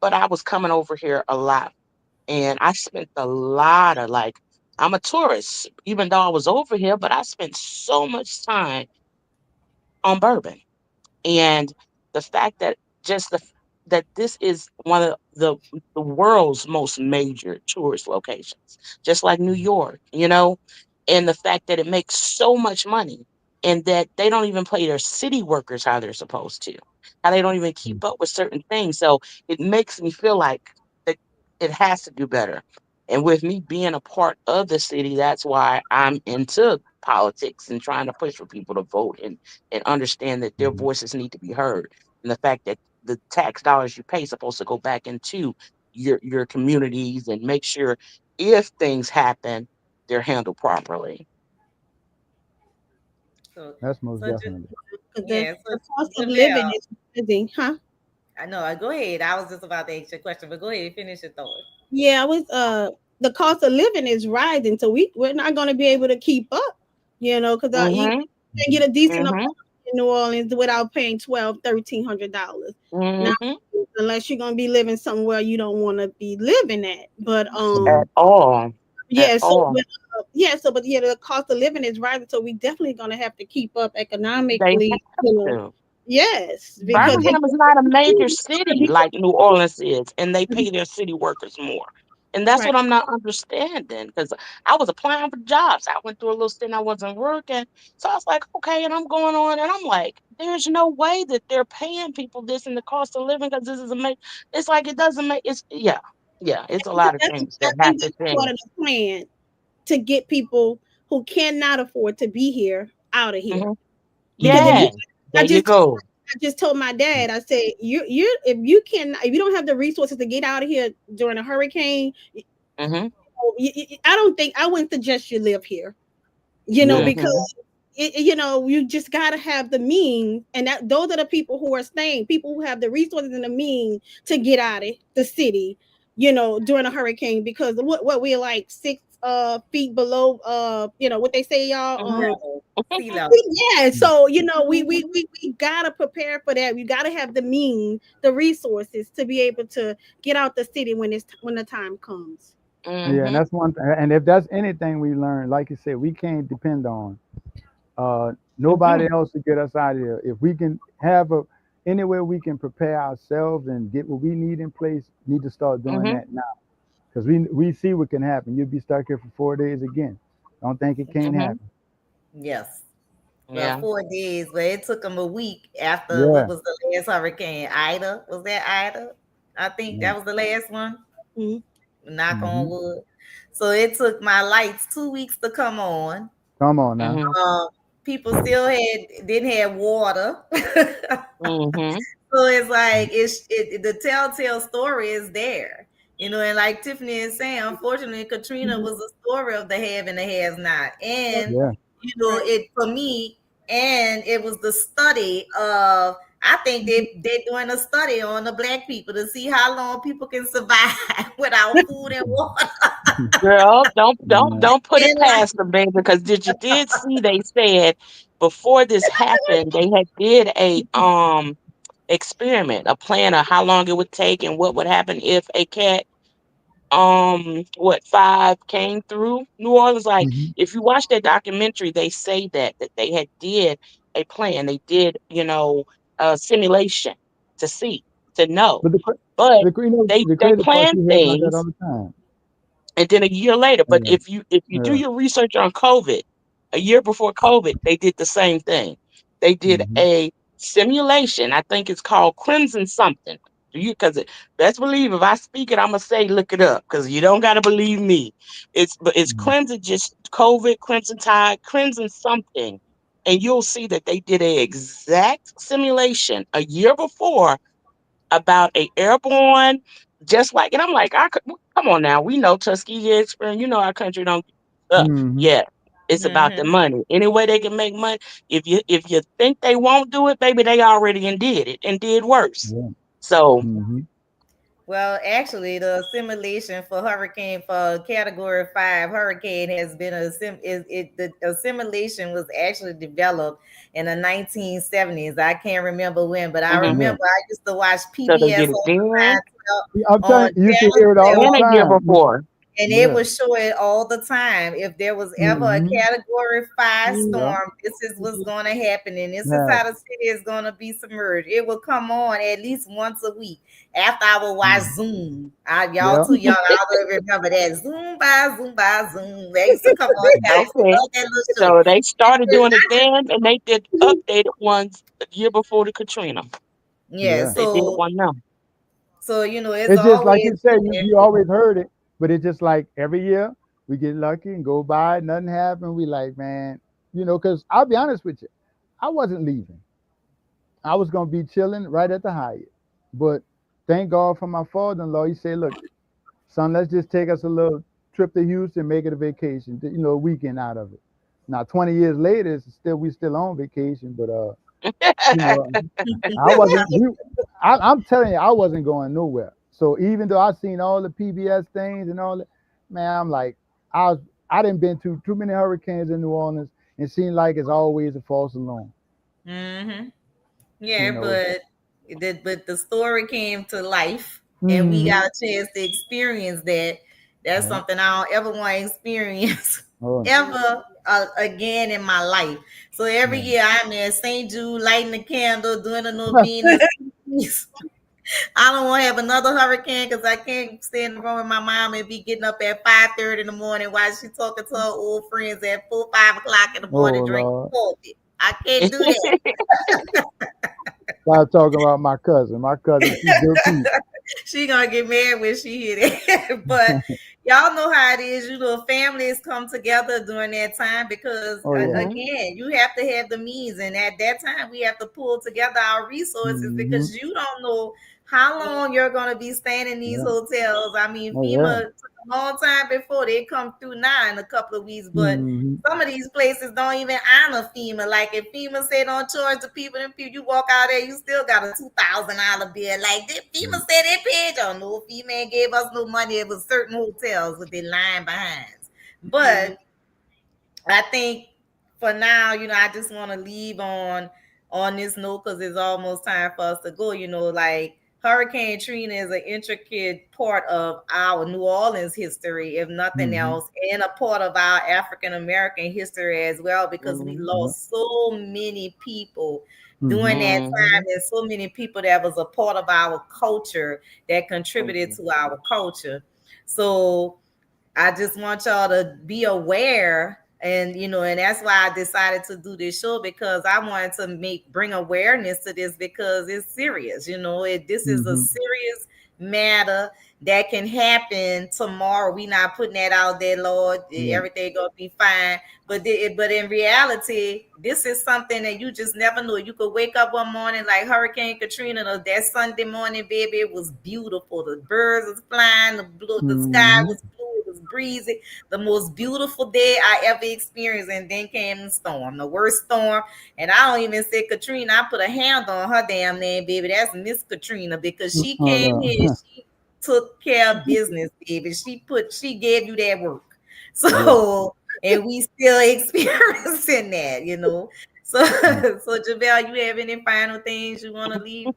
D: But I was coming over here a lot and I spent a lot of like I'm a tourist, even though I was over here, but I spent so much time on Bourbon. And the fact that just that this is one of the world's most major tourist locations, just like New York, and the fact that it makes so much money and that they don't even pay their city workers how they're supposed to, how they don't even keep up with certain things. So it makes me feel like that it has to do better. And with me being a part of the city, that's why I'm into politics and trying to push for people to vote and understand that their
C: Hmm.
D: voices need to be heard. And the fact that the tax dollars you pay is supposed to go back into your communities and make sure if things happen, they're handled properly.
A: So
C: That's most
A: so just
C: definitely.
B: because
A: yeah,
B: the
A: so
B: cost of living
A: Javelle,
B: is rising, huh?
A: I know. Go ahead. I was just about to ask you a question, but go ahead, finish your thought.
B: Yeah, I was the cost of living is rising, so we're not going to be able to keep up, because you
D: Mhm.
B: can get a decent
D: Mhm.
B: apartment in New Orleans without paying $1,200, 1,300 now,
D: Mhm.
B: unless you're going to be living somewhere you don't want to be living at. But
C: Hmm.
D: At all. At
B: yeah,
D: all.
B: but yeah, the cost of living is rising, so we definitely going to have to keep up
D: They
B: economically,
D: have to.
B: yes, because
C: Hmm.
B: it
D: Birmingham is not a major
B: gonna
D: city
B: be
D: like New Orleans is, and they pay their city workers more. And that's
B: right.
D: what I'm not understanding because I was applying for jobs. I went through a little stint, I wasn't working. So I was like, okay, and I'm going on, and I'm like, there's no way that they're paying people this in the cost of living because this is a make. It's like it doesn't make it's yeah, yeah, it's a lot of things
B: I
D: that have
B: think
D: to
B: that's part
D: change.
B: of the plan to get people who cannot afford to be here out of here.
D: Hmm.
B: Because
C: Hmm.
B: I
D: There you
B: just,
D: go.
B: I just told my dad, I said, if you don't have the resources to get out of here during a hurricane,
D: Hmm.
B: I don't think I wouldn't suggest you live here.
C: Yeah.
D: Hmm.
B: Because you just gotta have the means, and that those are the people who are staying, people who have the resources and the means to get out of the city, during a hurricane, because what we're like 6 feet below, what they say,
D: Hmm.
B: y'all.
A: Level, sea level.
B: Yeah, so we gotta prepare for that. We gotta have the means, the resources to be able to get out the city when the time comes.
C: Yeah, and
D: Hmm.
C: that's one thing. And if that's anything we learned, like you said, we can't depend on nobody
D: Hmm.
C: else to get us out of here. If we can have anywhere we can prepare ourselves and get what we need in place, need to start doing
D: Hmm.
C: that now. Because we see what can happen. You'll be stuck here for 4 days again. Don't think it can't
D: Hmm.
C: happen.
A: Yes. Well,
D: Yeah.
A: 4 days, but it took them a week after what
C: Yeah.
A: was the last hurricane? Ida? Was that Ida? I think
C: Yeah.
A: that was the last one.
B: Mhm.
A: Knock on
C: Hmm.
A: wood. So it took my lights 2 weeks to come on.
C: Come on now.
D: Mhm.
A: Uh, People still didn't have water.
D: Mhm.
A: So it's like the telltale story is there, and like Tiffany is saying, unfortunately, Katrina was a story of the have and the has not, and
C: Yeah.
B: Right.
A: it for me, and it was the study of. I think they're doing a study on the black people to see how long people can survive without food and water.
D: Girl,
C: Yeah.
D: don't put it
A: And like,
D: past them, baby, because did see they said before this happened, they had did a experiment, a plan of how long it would take and what would happen if a cat what five came through New Orleans. Like
C: Hmm.
D: if you watch that documentary, they say that they had did a plan. They did, a simulation to see, to know.
C: But
D: But
C: the
D: they
C: crazy part,
D: plan
C: you hear about that all
D: things
C: the time.
D: and then a year later. But
C: Yeah.
D: if you do
C: Yeah.
D: your research on COVID, a year before COVID, they did the same thing. They did
C: Hmm.
D: a simulation. I think it's called Crimson something. Do you? Because best believe if I speak it, I'm gonna say look it up because you don't gotta believe me. It's
C: Hmm.
D: Crimson, just COVID, Crimson Tide, Crimson something, and you'll see that they did a exact simulation a year before about a airborne, just like, and I'm like, come on now, we know Tuskegee experience, our country don't
C: Hmm.
D: yeah, it's about the
A: mhm.
D: money. Any way they can make money. If you think they won't do it, baby, they already and did it and did worse.
C: Yeah.
D: So
C: Hmm.
A: Well, actually, the simulation for Hurricane for Category 5 hurricane has been a sim. Is it the simulation was actually developed in the 1970s. I can't remember when, but I
D: mhm.
C: Yeah.
A: remember I used to watch
D: So they
A: PBS
D: did it
A: on
D: then
C: I'm telling
A: on
C: you, you used to
A: channel
C: hear it all the
D: and a year
A: 12,
C: time.
D: before.
A: and it
C: Yeah.
A: would show it all the time. If there was ever a
C: Hmm.
A: Category 5
C: Yeah.
A: storm, this is what's going to happen, and this is
C: Yeah.
A: how the city is going to be submerged. It will come on at least once a week. After I would watch
C: Mhm.
A: Zoom, y'all
C: Yeah.
A: too young. I don't remember that Zoom by Zoom by Zoom. They used to come on. I used to
D: Okay.
A: love that little show.
D: So they started doing it then, and they did updated ones the year before the Katrina.
A: Yeah,
C: Yeah.
D: They did
A: so
D: one now.
A: it's
C: It's just like
A: always
C: you said,
A: been
C: you always heard it, but it's just like every year we get lucky and go by, nothing happen. We like, man, because I'll be honest with you, I wasn't leaving. I was gonna be chilling right at the Hyatt. But thank God for my father-in-law. He said, look, son, let's just take us a little trip to Houston, make it a vacation, a weekend out of it. Now 20 years later, we still on vacation, but you know, I wasn't. I'm telling you, I wasn't going nowhere. So even though I seen all the PBS things and all that, man, I'm like, I didn't been to too many hurricanes in New Orleans, and seemed like it's always a false alarm.
A: hmm
C: You
A: yeah,
C: know.
A: but the story came to life, and we
C: Hmm.
A: got a chance to experience that. That's
C: Yeah.
A: something I don't ever want to experience
C: Oh.
A: ever again in my life. So every
C: Yeah.
A: year I'm in St. Jude lighting the candle, doing the novenas. I don't want to have another hurricane because I can't stay in the room with my mom and be getting up at 5:30 in the morning while she talking to her old friends at 4, 5 o'clock in the morning
C: Oh
A: drinking
C: Lord.
A: coffee. I can't do that.
C: Start talking about my cousin. My cousin, she good people.
A: She gonna get mad when she hear that. But y'all know how it is. Families come together during that time because
C: Oh yeah.
D: Mhm.
A: again, you have to have the means, and at that time, we have to pull together our resources
C: Hmm.
A: because you don't know how long you're gonna be staying in these
C: Yeah.
A: hotels. I mean,
C: Oh yeah.
A: FEMA took a long time before they come through now in a couple of weeks, but
C: Hmm.
A: some of these places don't even honor FEMA. Like if FEMA say don't charge the people, and people you walk out there, you still got a $2,000 bill. Like did FEMA say they paid y'all? No, FEMA ain't gave us no money. It was certain hotels with their line behind.
B: Mhm.
A: But I think for now, I just want to leave on this note because it's almost time for us to go. Like Hurricane Trina is an intricate part of our New Orleans history, if nothing
C: Hmm.
A: else, and a part of our African American history as well, because we
D: Mhm.
C: Yeah.
A: lost so many people during
C: Hmm.
A: that time,
D: Mhm.
A: and so many people that was a part of our culture that contributed
D: Mhm.
A: to our culture. So I just want y'all to be aware, and that's why I decided to do this show, because I wanted to bring awareness to this because it's serious. This is a
C: Hmm.
A: serious matter that can happen tomorrow. We not putting that out there, Lord.
C: Right.
A: Everything gonna be fine. But in reality, this is something that you just never know. You could wake up one morning like Hurricane Katrina, or that Sunday morning, baby. It was beautiful. The birds was flying, the sky
C: Mm-hmm.
A: was blue, it was breezy. The most beautiful day I ever experienced, and then came the storm, the worst storm. And I don't even say Katrina. I put a hand on her damn name, baby. That's Miss Katrina because she
C: Oh,
A: came here.
C: no.
A: She took care of business, baby. She gave you that work.
C: Yeah.
A: So, and we still experiencing that, you know. So,
C: Mm.
A: so Javelle, you have any final things you want to leave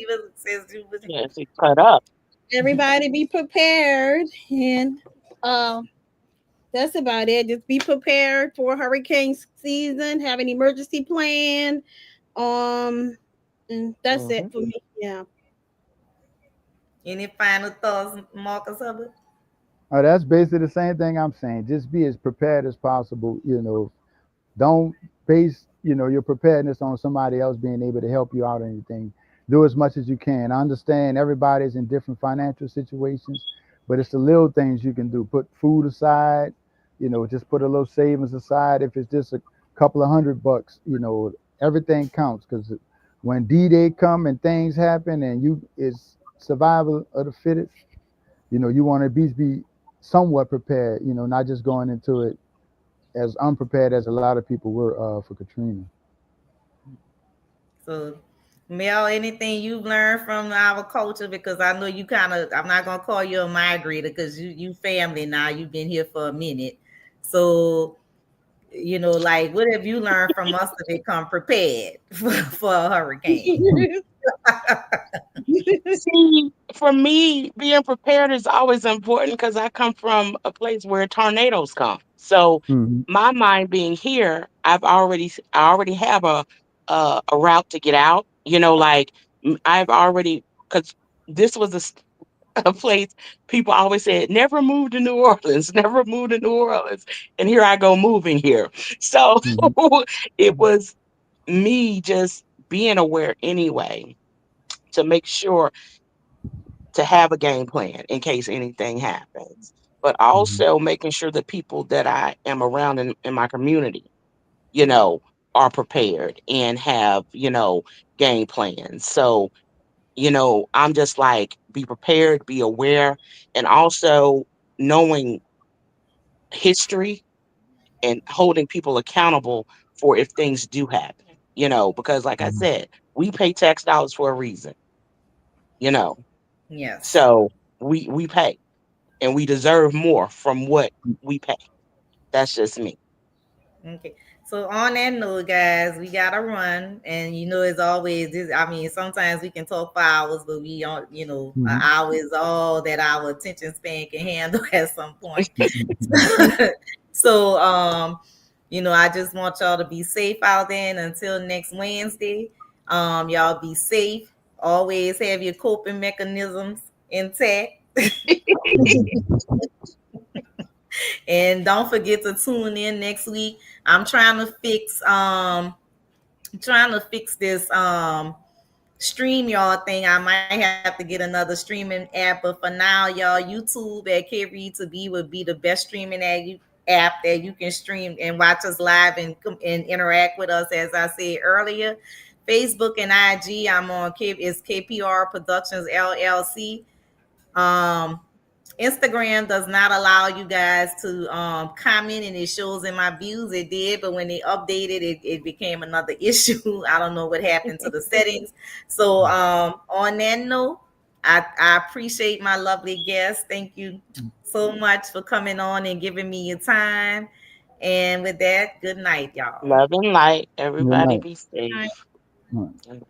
A: us? Says you was.
D: Yes, it cut up.
B: Everybody be prepared, and uh, that's about it. Just be prepared for hurricane season. Have an emergency plan. Um, and that's
D: Hmm.
B: it for me. Yeah.
A: Any final thoughts, Marcus Hubbard?
C: Oh, that's basically the same thing I'm saying. Just be as prepared as possible. Don't base, your preparedness on somebody else being able to help you out or anything. Do as much as you can. I understand everybody's in different financial situations, but it's the little things you can do. Put food aside, just put a little savings aside. If it's just a couple of $100, everything counts because when D-Day come and things happen and it's survival of the fittest, you want to be somewhat prepared, not just going into it as unprepared as a lot of people were for Katrina.
A: So, Mel, anything you've learned from our culture? Because I know you kind of, I'm not gonna call you a migrator because you family now. You've been here for a minute, so like what have you learned from us to become prepared for a hurricane?
D: See, for me, being prepared is always important because I come from a place where tornadoes come. So
C: Hmm.
D: my mind being here, I already have a route to get out. Like I've already because this was a place people always said never move to New Orleans, never move to New Orleans, and here I go moving here. So
C: Hmm.
D: it was me just being aware anyway to make sure to have a game plan in case anything happens, but
C: Hmm.
D: also making sure the people that I am around in my community, you know, are prepared and have, game plans. So, I'm just like, be prepared, be aware, and also knowing history and holding people accountable for if things do happen, because like I
C: Hmm.
D: said, we pay tax dollars for a reason, you know,
A: Yes.
D: so we pay and we deserve more from what we pay. That's just me.
A: Okay. So on that note, guys, we gotta run, and as always, this. I mean, sometimes we can talk for hours, but we don't. An
C: Hmm.
A: hour is all that our attention span can handle at some point.
C: Hmm.
A: So, I just want y'all to be safe out there, and until next Wednesday, y'all be safe. Always have your coping mechanisms intact, and don't forget to tune in next week. I'm trying to fix this StreamYard thing. I might have to get another streaming app, but for now, y'all, YouTube at K Read to be would be the best streaming app that you can stream and watch us live and interact with us. As I said earlier, Facebook and IG, I'm on is KPR Productions LLC. Um, Instagram does not allow you guys to comment, and it shows in my views. It did, but when they updated it, it became another issue. I don't know what happened to the settings. So on that note, I appreciate my lovely guests. Thank you so much for coming on and giving me your time. And with that, good night, y'all.
D: Love and light.
C: Good
D: Everybody
C: night.
D: be safe.
C: All right.